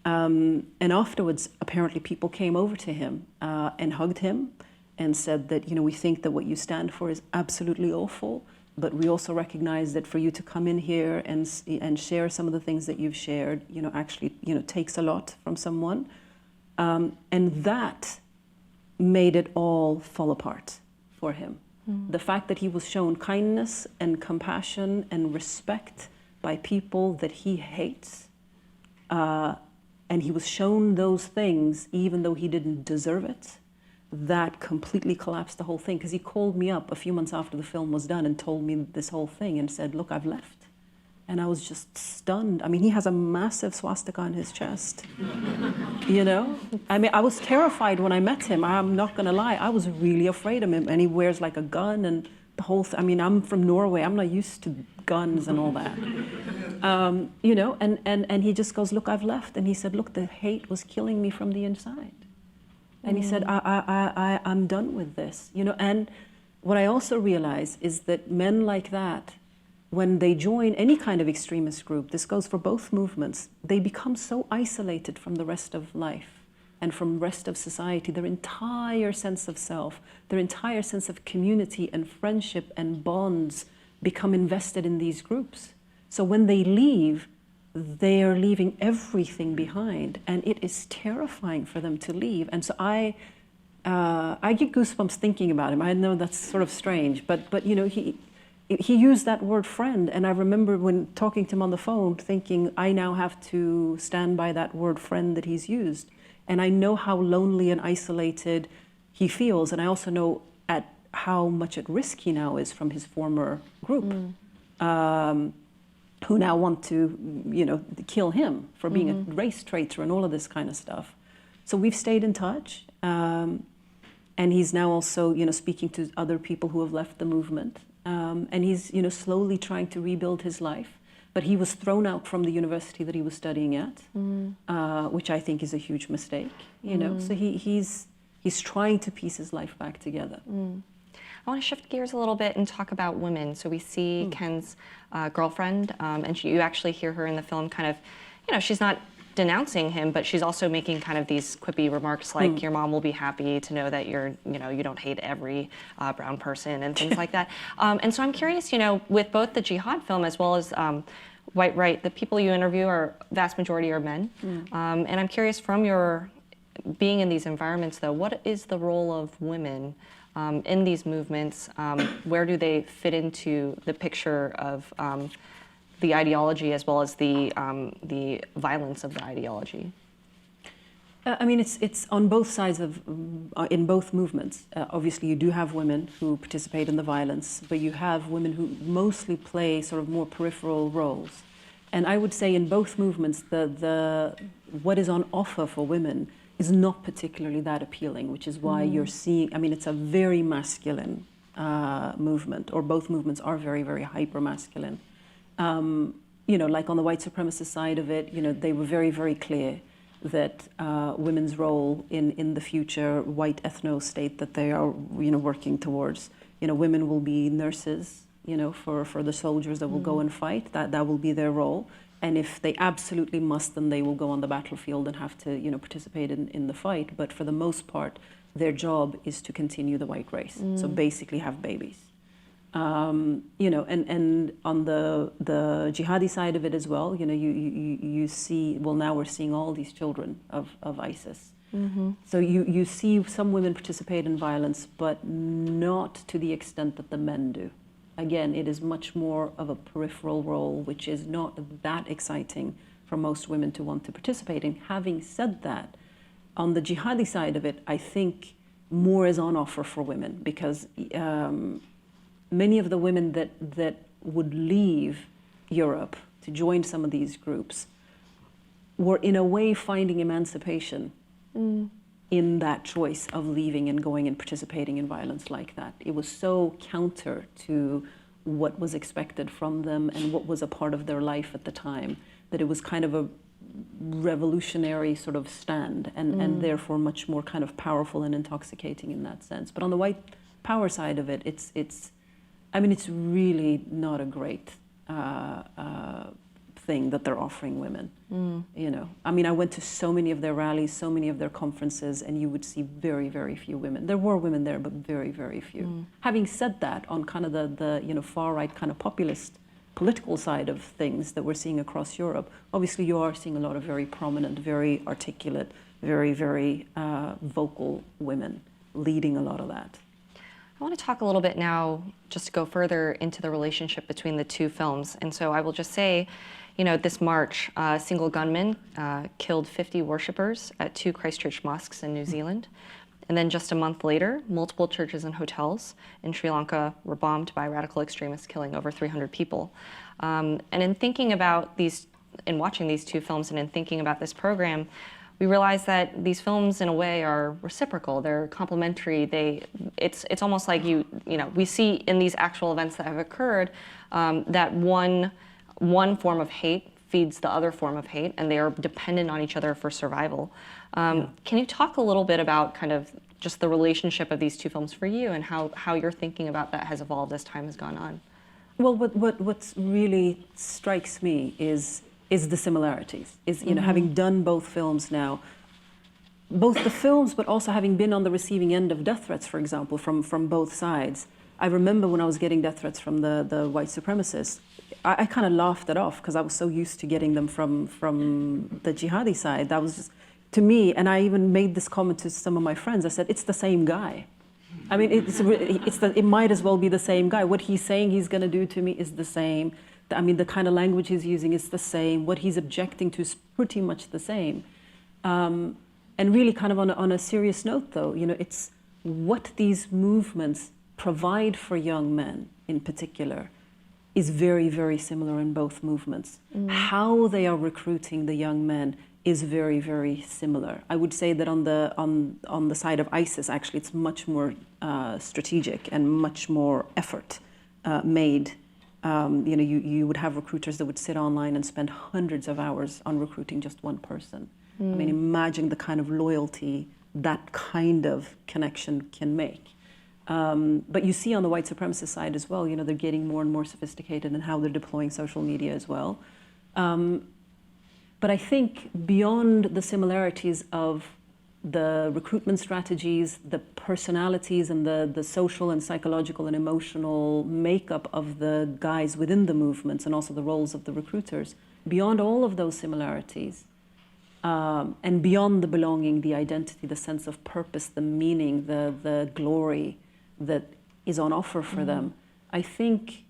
And afterwards, apparently people came over to him and hugged him and said that, you know, we think that what you stand for is absolutely awful, but we also recognize that for you to come in here and share some of the things that you've shared, you know, actually, you know, takes a lot from someone. And that made it all fall apart for him. The fact that he was shown kindness and compassion and respect by people that he hates, and he was shown those things even though he didn't deserve it, that completely collapsed the whole thing. Because he called me up a few months after the film was done and told me this whole thing and said, look, I've left. And I was just stunned. I mean, he has a massive swastika on his chest, you know? I mean, I was terrified when I met him. I'm not gonna lie, I was really afraid of him. And he wears like a gun and the whole I mean, I'm from Norway, I'm not used to guns and all that. You know, and he just goes, look, I've left. And he said, look, the hate was killing me from the inside. And he said, I'm done with this, you know. And what I also realize is that men like that, when they join any kind of extremist group, this goes for both movements, they become so isolated from the rest of life and from the rest of society. Their entire sense of self, their entire sense of community and friendship and bonds become invested in these groups. So when they leave, they are leaving everything behind, and it is terrifying for them to leave. And so I get goosebumps thinking about him. I know that's sort of strange, but you know, he used that word friend, and I remember when talking to him on the phone thinking, I now have to stand by that word friend that he's used. And I know how lonely and isolated he feels, and I also know at how much at risk he now is from his former group. who now want to, kill him for being a race traitor and all of this kind of stuff. So we've stayed in touch, and he's now also, speaking to other people who have left the movement, and he's, slowly trying to rebuild his life. But he was thrown out from the university that he was studying at, which I think is a huge mistake. So he's trying to piece his life back together. I want to shift gears a little bit and talk about women. So we see Ken's girlfriend, and you actually hear her in the film kind of, she's not denouncing him, but she's also making kind of these quippy remarks like, your mom will be happy to know that you don't hate every brown person and things like that. And so I'm curious, with both the Jihad film as well as White Right, the people you interview are, vast majority are men. And I'm curious, from your being in these environments though, what is the role of women in these movements? Where do they fit into the picture of the ideology as well as the violence of the ideology? I mean, it's on both sides of, in both movements. Obviously, you do have women who participate in the violence, but you have women who mostly play sort of more peripheral roles. And I would say in both movements, what is on offer for women is not particularly that appealing, which is why you're seeing, I mean, it's a very masculine movement, or both movements are very, very hyper-masculine. Like on the white supremacist side of it, they were very, very clear that women's role in the future white ethno-state that they are, working towards, women will be nurses, for the soldiers that will go and fight. That will be their role. And if they absolutely must, then they will go on the battlefield and have to, participate in the fight. But for the most part, their job is to continue the white race. So basically have babies. And on the jihadi side of it as well, you see, well, now we're seeing all these children of ISIS. So you see some women participate in violence, but not to the extent that the men do. Again, it is much more of a peripheral role, which is not that exciting for most women to want to participate in. Having said that, on the jihadi side of it, I think more is on offer for women, because many of the women that would leave Europe to join some of these groups were in a way finding emancipation in that choice of leaving and going and participating in violence like that. It was so counter to what was expected from them and what was a part of their life at the time, that it was kind of a revolutionary sort of stand, and therefore much more kind of powerful and intoxicating in that sense. But on the white power side of it, it's really not a great thing that they're offering women. I went to so many of their rallies, so many of their conferences, and you would see very, very few women. There were women there, but very, very few. Having said that, on kind of the far-right kind of populist political side of things that we're seeing across Europe, obviously you are seeing a lot of very prominent, very articulate, very, very vocal women leading a lot of that. I want to talk a little bit now, just to go further into the relationship between the two films. And so I will just say, this March, a single gunman killed 50 worshippers at 2 Christchurch mosques in New Zealand. And then just a month later, multiple churches and hotels in Sri Lanka were bombed by radical extremists, killing over 300 people. And in thinking about in watching these two films and in thinking about this program, we realize that these films, in a way, are reciprocal. They're complementary. It's almost like we see in these actual events that have occurred that one form of hate feeds the other form of hate, and they are dependent on each other for survival. Can you talk a little bit about kind of just the relationship of these two films for you, and how your thinking about that has evolved as time has gone on? Well, what really strikes me is the similarities. Having done both films now, both the films, but also having been on the receiving end of death threats, for example, from both sides. I remember when I was getting death threats from the white supremacists, I kind of laughed it off because I was so used to getting them from the jihadi side. That was just, to me, and I even made this comment to some of my friends. I said, it's the same guy. I mean, it might as well be the same guy. What he's saying he's going to do to me is the same. I mean, the kind of language he's using is the same. What he's objecting to is pretty much the same. And really kind of on a serious note, though, it's what these movements provide for young men in particular is very, very similar in both movements. How they are recruiting the young men is very, very similar. I would say that on the side of ISIS, actually, it's much more strategic and much more effort made. You would have recruiters that would sit online and spend hundreds of hours on recruiting just one person. I mean, imagine the kind of loyalty that kind of connection can make. But you see on the white supremacist side as well, they're getting more and more sophisticated in how they're deploying social media as well. But I think beyond the similarities of the recruitment strategies, the personalities, and the social and psychological and emotional makeup of the guys within the movements, and also the roles of the recruiters, beyond all of those similarities, and beyond the belonging, the identity, the sense of purpose, the meaning, the glory that is on offer for them, I think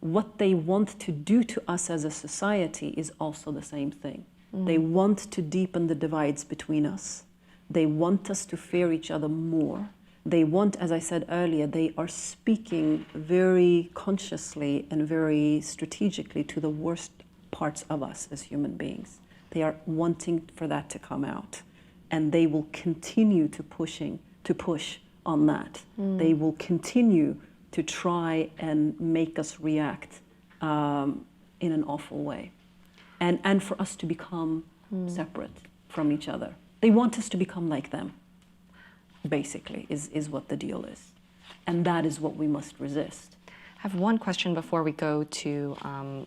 what they want to do to us as a society is also the same thing. They want to deepen the divides between us. They want us to fear each other more. They want, as I said earlier, they are speaking very consciously and very strategically to the worst parts of us as human beings. They are wanting for that to come out. And they will continue to push on that. They will continue to try and make us react in an awful way. And for us to become separate from each other. They want us to become like them, basically, is what the deal is. And that is what we must resist. I have one question before we go to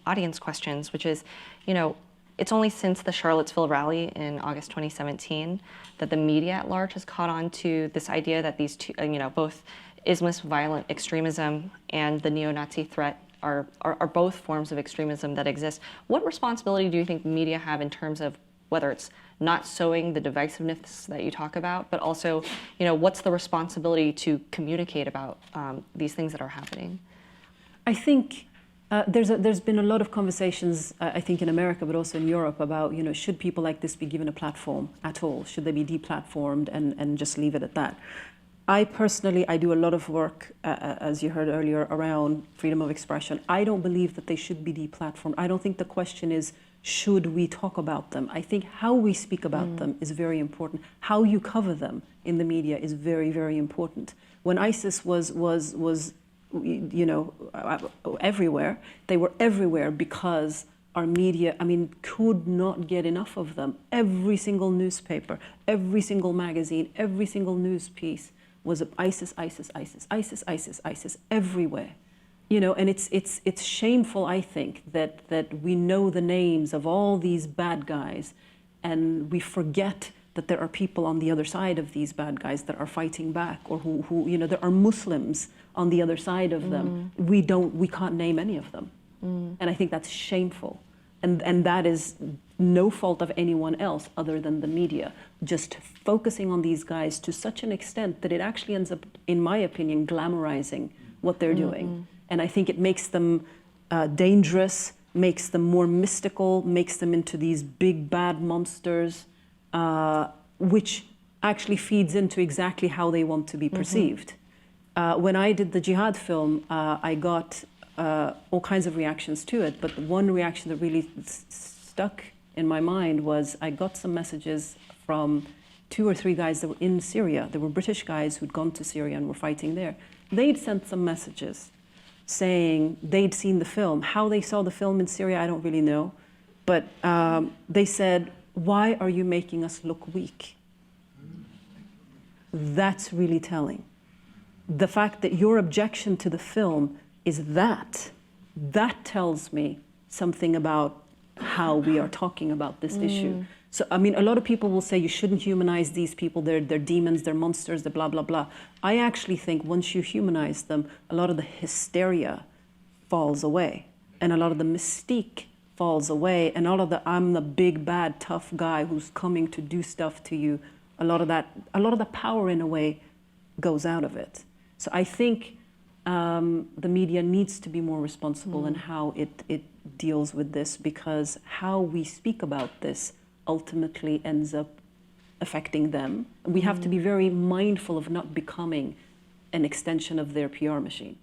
audience questions, which is, it's only since the Charlottesville rally in August 2017 that the media at large has caught on to this idea that these two, both Islamist violent extremism and the neo-Nazi threat are both forms of extremism that exist. What responsibility do you think media have in terms of whether it's not sowing the divisiveness that you talk about, but also, what's the responsibility to communicate about these things that are happening? I think there's been a lot of conversations, I think in America, but also in Europe, about, should people like this be given a platform at all? Should they be deplatformed and just leave it at that? I personally, I do a lot of work, as you heard earlier, around freedom of expression. I don't believe that they should be deplatformed. I don't think the question is, should we talk about them? I think how we speak about them is very important. How you cover them in the media is very, very important. When ISIS was everywhere, they were everywhere because our media, could not get enough of them. Every single newspaper, every single magazine, every single news piece was ISIS, ISIS, ISIS, ISIS, ISIS, ISIS, everywhere. And it's shameful, I think, that we know the names of all these bad guys, and we forget that there are people on the other side of these bad guys that are fighting back, or who there are Muslims on the other side of them. We can't name any of them, and I think that's shameful, and that is no fault of anyone else other than the media, just focusing on these guys to such an extent that it actually ends up, in my opinion, glamorizing what they're doing. And I think it makes them dangerous, makes them more mystical, makes them into these big bad monsters, which actually feeds into exactly how they want to be perceived. When I did the Jihad film, I got all kinds of reactions to it, but one reaction that really stuck in my mind was I got some messages from 2 or 3 guys that were in Syria. They were British guys who'd gone to Syria and were fighting there. They'd sent some messages saying they'd seen the film. How they saw the film in Syria, I don't really know. But they said, why are you making us look weak? That's really telling. The fact that your objection to the film is that tells me something about how we are talking about this issue. So, a lot of people will say you shouldn't humanize these people, they're demons, they're monsters, they're blah, blah, blah. I actually think once you humanize them, a lot of the hysteria falls away, and a lot of the mystique falls away, and all of the I'm the big, bad, tough guy who's coming to do stuff to you, a lot of the power in a way goes out of it. So I think the media needs to be more responsible in how it deals with this, because how we speak about this ultimately ends up affecting them. We have to be very mindful of not becoming an extension of their PR machine.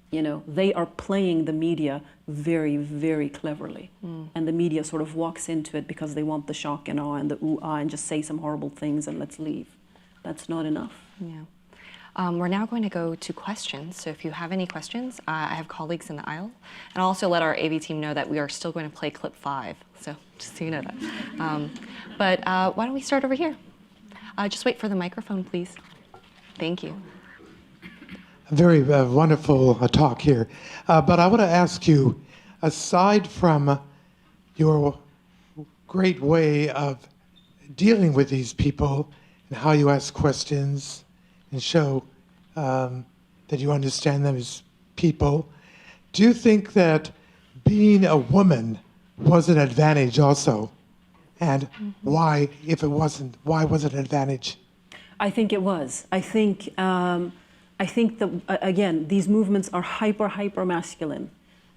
You know, they are playing the media very, very cleverly. And the media sort of walks into it because they want the shock and awe and the ooh-ah and just say some horrible things and let's leave. That's not enough. Yeah. We're now going to go to questions. So if you have any questions, I have colleagues in the aisle. And I'll also let our AV team know that we are still going to play clip 5. So just so you know that. But why don't we start over here? Just wait for the microphone, please. Thank you. A very wonderful talk here. But I want to ask you, aside from your great way of dealing with these people and how you ask questions and show that you understand them as people, do you think that being a woman was an advantage also? And why, if it wasn't, why was it an advantage? I think it was. I think that, again, these movements are hyper masculine.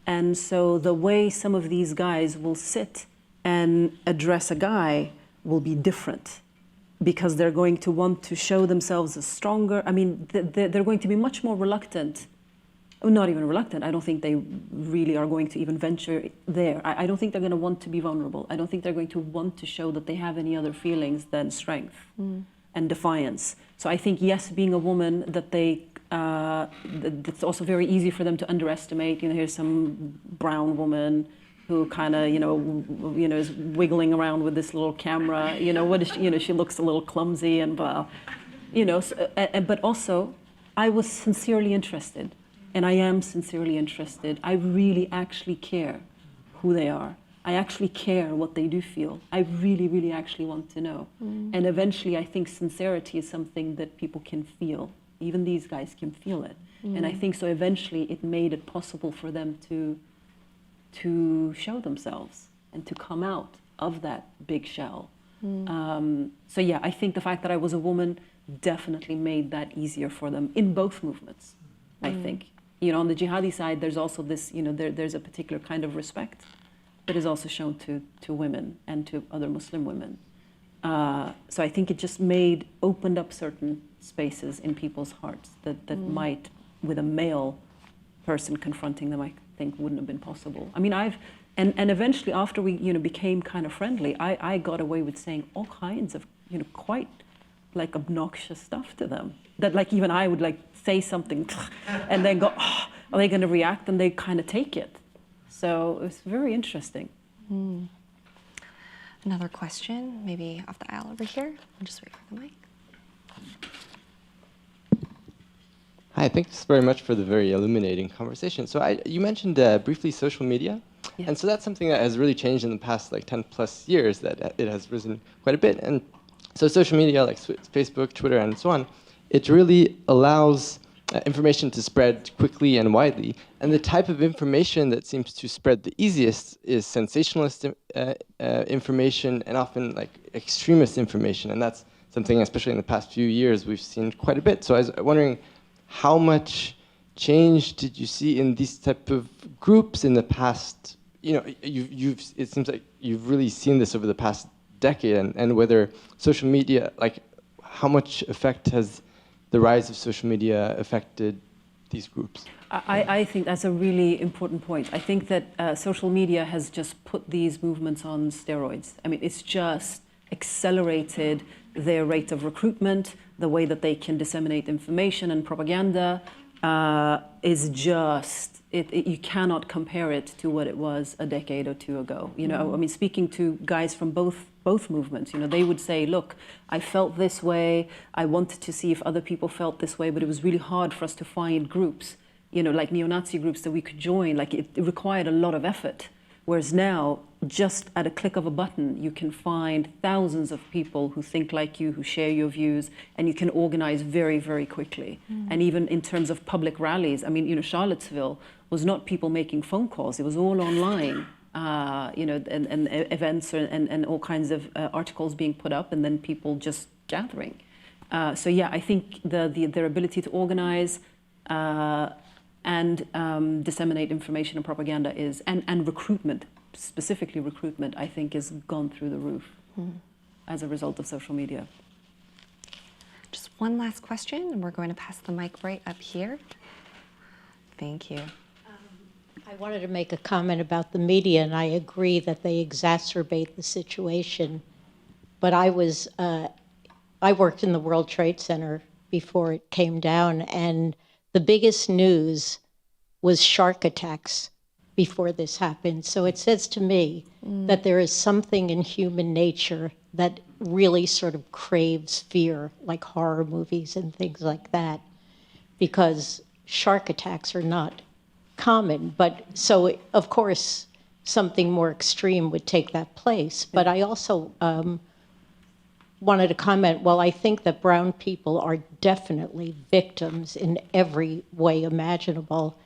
And so the way some of these guys will sit and address a guy will be different because they're going to want to show themselves as stronger. I mean, they're going to be much more reluctant. Not even reluctant. I don't think they really are going to even venture there. I don't think they're going to want to be vulnerable. I don't think they're going to want to show that they have any other feelings than strength and defiance. So I think, yes, being a woman, that it's also very easy for them to underestimate. You know, here's some brown woman who kind of, is wiggling around with this little camera. You know, what is she, she looks a little clumsy and blah. But also, I was sincerely interested. And I am sincerely interested. I really actually care who they are. I actually care what they do feel. I really, really actually want to know. And eventually, I think sincerity is something that people can feel. Even these guys can feel it. And I think so eventually it made it possible for them to show themselves and to come out of that big shell. So yeah, I think the fact that I was a woman definitely made that easier for them in both movements, I think. You know, on the jihadi side, there's also this, there's a particular kind of respect that is also shown to women and to other Muslim women. So I think it just opened up certain spaces in people's hearts that might, with a male person confronting them, I think wouldn't have been possible. I mean, and eventually after we, became kind of friendly, I got away with saying all kinds of, quite like obnoxious stuff to them. That like even I would like say something and then go, oh, are they going to react? And they kind of take it. So it was very interesting. Another question, maybe off the aisle over here. I'll just wait for the mic. Hi, thanks very much for the very illuminating conversation. So you mentioned briefly social media. Yeah. And so that's something that has really changed in the past like 10 plus years, that it has risen quite a bit. And so social media like Facebook, Twitter, and so on, it really allows information to spread quickly and widely. And the type of information that seems to spread the easiest is sensationalist information and often like extremist information. And that's something, especially in the past few years, we've seen quite a bit. So I was wondering, how much change did you see in these type of groups in the past? It seems like you've really seen this over the past decade, and whether social media, like how much effect has the rise of social media affected these groups? I think that's a really important point. I think that social media has just put these movements on steroids. I mean, it's just accelerated their rate of recruitment, the way that they can disseminate information and propaganda is just, you cannot compare it to what it was a decade or two ago. I mean, speaking to guys from both movements, they would say, look, I felt this way, I wanted to see if other people felt this way, but it was really hard for us to find groups, like neo-Nazi groups that we could join. Like it required a lot of effort. Whereas now, just at a click of a button, you can find thousands of people who think like you, who share your views, and you can organize very, very quickly. And even in terms of public rallies, I mean, Charlottesville was not people making phone calls, it was all online. And events and all kinds of articles being put up, and then people just gathering. So yeah, I think their ability to organize and disseminate information and propaganda and recruitment, specifically recruitment, I think has gone through the roof as a result of social media. Just one last question, and we're going to pass the mic right up here. Thank you. I wanted to make a comment about the media, and I agree that they exacerbate the situation. But I worked in the World Trade Center before it came down, and the biggest news was shark attacks before this happened. So it says to me that there is something in human nature that really sort of craves fear, like horror movies and things like that, because shark attacks are not common. But so, of course, something more extreme would take that place. But I also wanted to comment, well, I think that brown people are definitely victims in every way imaginable.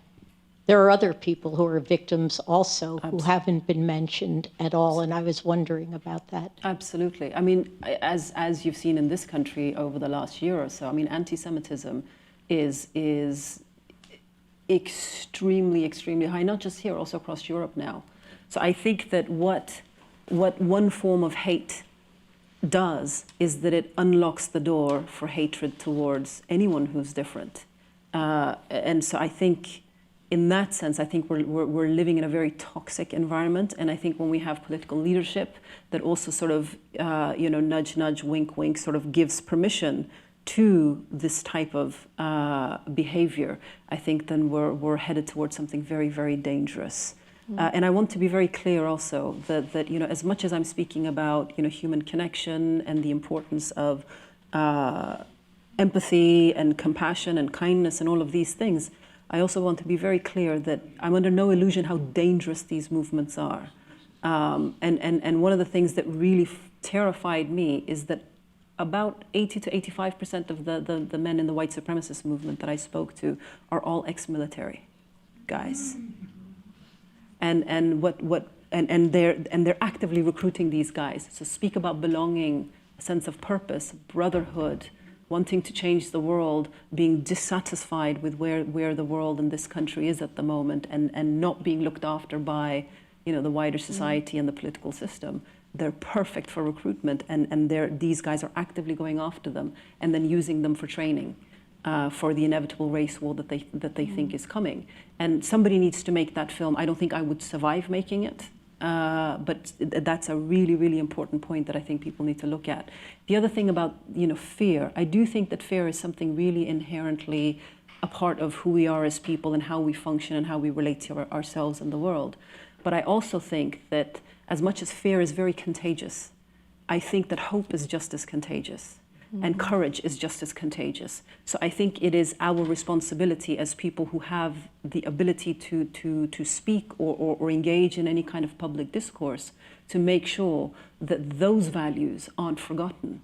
There are other people who are victims also who haven't been mentioned at all, and I was wondering about that. Absolutely. I mean, as you've seen in this country over the last year or so, I mean, anti-Semitism is extremely, extremely high, not just here, also across Europe now. So I think that what one form of hate does is that it unlocks the door for hatred towards anyone who's different. And so I think, in that sense, I think we're living in a very toxic environment. And I think when we have political leadership that also sort of, nudge, nudge, wink, wink, sort of gives permission to this type of behavior, I think then we're headed towards something very, very dangerous. And I want to be very clear also that as much as I'm speaking about human connection and the importance of empathy and compassion and kindness and all of these things, I also want to be very clear that I'm under no illusion how dangerous these movements are. And one of the things that really terrified me is that about 80 to 85% of the men in the white supremacist movement that I spoke to are all ex-military guys. And they're actively recruiting these guys. So speak about belonging, a sense of purpose, brotherhood, wanting to change the world, being dissatisfied with where the world and this country is at the moment, and not being looked after by the wider society and the political system. They're perfect for recruitment, and these guys are actively going after them and then using them for training. For the inevitable race war that they think is coming. And somebody needs to make that film. I don't think I would survive making it, but that's a really, really important point that I think people need to look at. The other thing about fear, I do think that fear is something really inherently a part of who we are as people and how we function and how we relate to ourselves and the world. But I also think that as much as fear is very contagious, I think that hope is just as contagious. And courage is just as contagious. So I think it is our responsibility as people who have the ability to speak or engage in any kind of public discourse to make sure that those values aren't forgotten,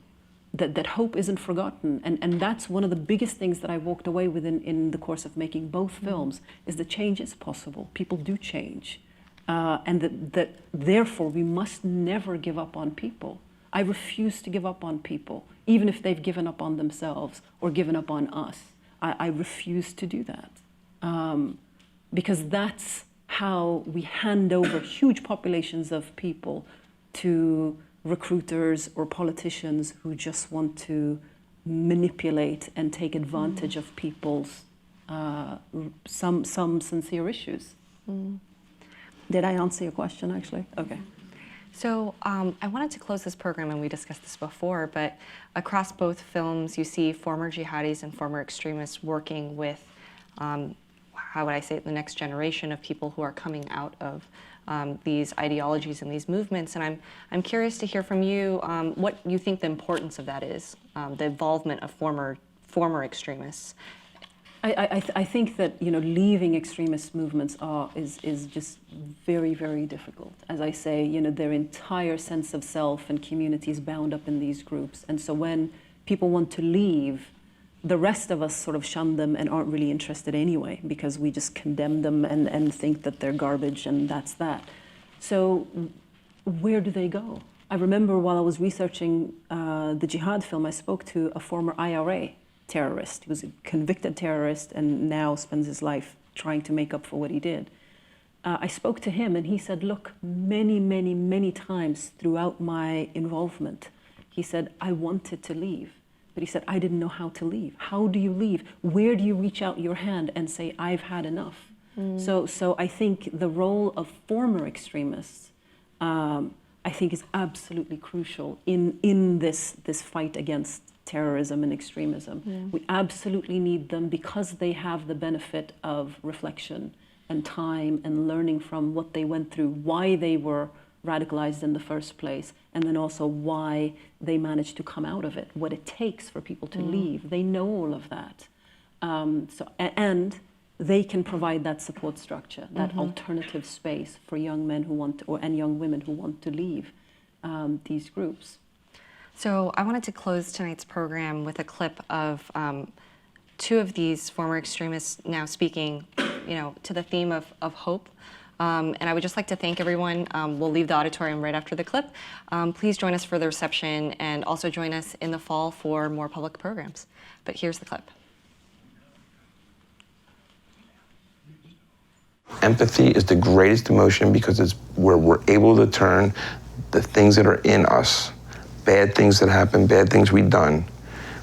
that hope isn't forgotten. And that's one of the biggest things that I walked away with in the course of making both films, is that change is possible. People do change. And that therefore we must never give up on people. I refuse to give up on people, even if they've given up on themselves or given up on us. I refuse to do that. Because that's how we hand over huge populations of people to recruiters or politicians who just want to manipulate and take advantage of people's some sincere issues. Did I answer your question, actually? Okay. So I wanted to close this program, and we discussed this before, but across both films, you see former jihadis and former extremists working with, how would I say it, the next generation of people who are coming out of these ideologies and these movements. And I'm curious to hear from you what you think the importance of that is, the involvement of former extremists. I think that leaving extremist movements is just very, very difficult. As I say, their entire sense of self and community is bound up in these groups. And so when people want to leave, the rest of us sort of shun them and aren't really interested anyway, because we just condemn them and think that they're garbage and that's that. So where do they go? I remember while I was researching the Jihad film, I spoke to a former IRA terrorist. He was a convicted terrorist and now spends his life trying to make up for what he did. I spoke to him and he said, look, many, many times throughout my involvement, he said, I wanted to leave But he said, I didn't know how to leave. How do you leave? Where do you reach out your hand and say, I've had enough? So I think the role of former extremists, I think, is absolutely crucial in this fight against terrorism and extremism. We absolutely need them because they have the benefit of reflection and time and learning from what they went through, why they were radicalized in the first place, and then also why they managed to come out of it, what it takes for people to leave. They know all of that. And they can provide that support structure, that alternative space for young men who want to, and young women who want to leave these groups. So I wanted to close tonight's program with a clip of two of these former extremists now speaking, to the theme of hope. And I would just like to thank everyone. We'll leave the auditorium right after the clip. Please join us for the reception and also join us in the fall for more public programs. But here's the clip. Empathy is the greatest emotion because it's where we're able to turn the things that are in us, bad things that happen, bad things we've done,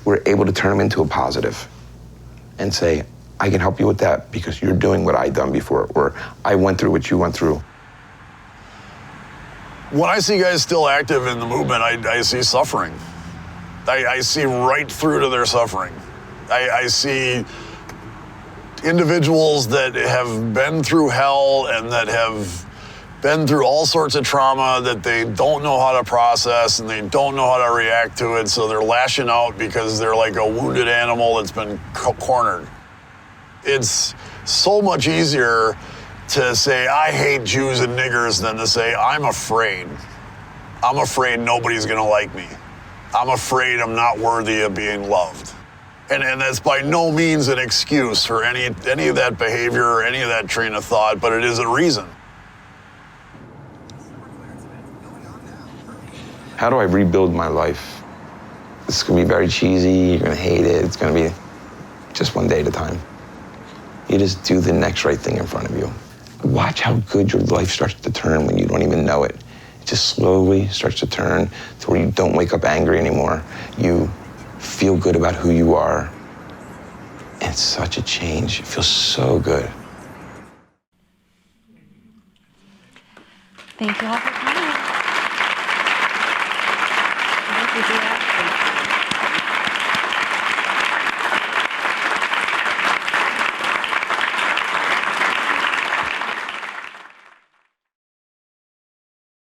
we're able to turn them into a positive and say, I can help you with that because you're doing what I've done before, or I went through what you went through. When I see guys still active in the movement, I see suffering. I see right through to their suffering. I see individuals that have been through hell and that have been through all sorts of trauma that they don't know how to process and they don't know how to react to it, so they're lashing out because they're like a wounded animal that's been cornered. It's so much easier to say, I hate Jews and niggers than to say, I'm afraid. I'm afraid nobody's gonna like me. I'm afraid I'm not worthy of being loved. And that's by no means an excuse for any of that behavior or any of that train of thought, but it is a reason. How do I rebuild my life? It's gonna be very cheesy, you're gonna hate it, it's gonna be just one day at a time. You just do the next right thing in front of you. Watch how good your life starts to turn when you don't even know it. It just slowly starts to turn to where you don't wake up angry anymore. You feel good about who you are. And it's such a change. It feels so good. Thank you all for coming. Thank you, Deeyah.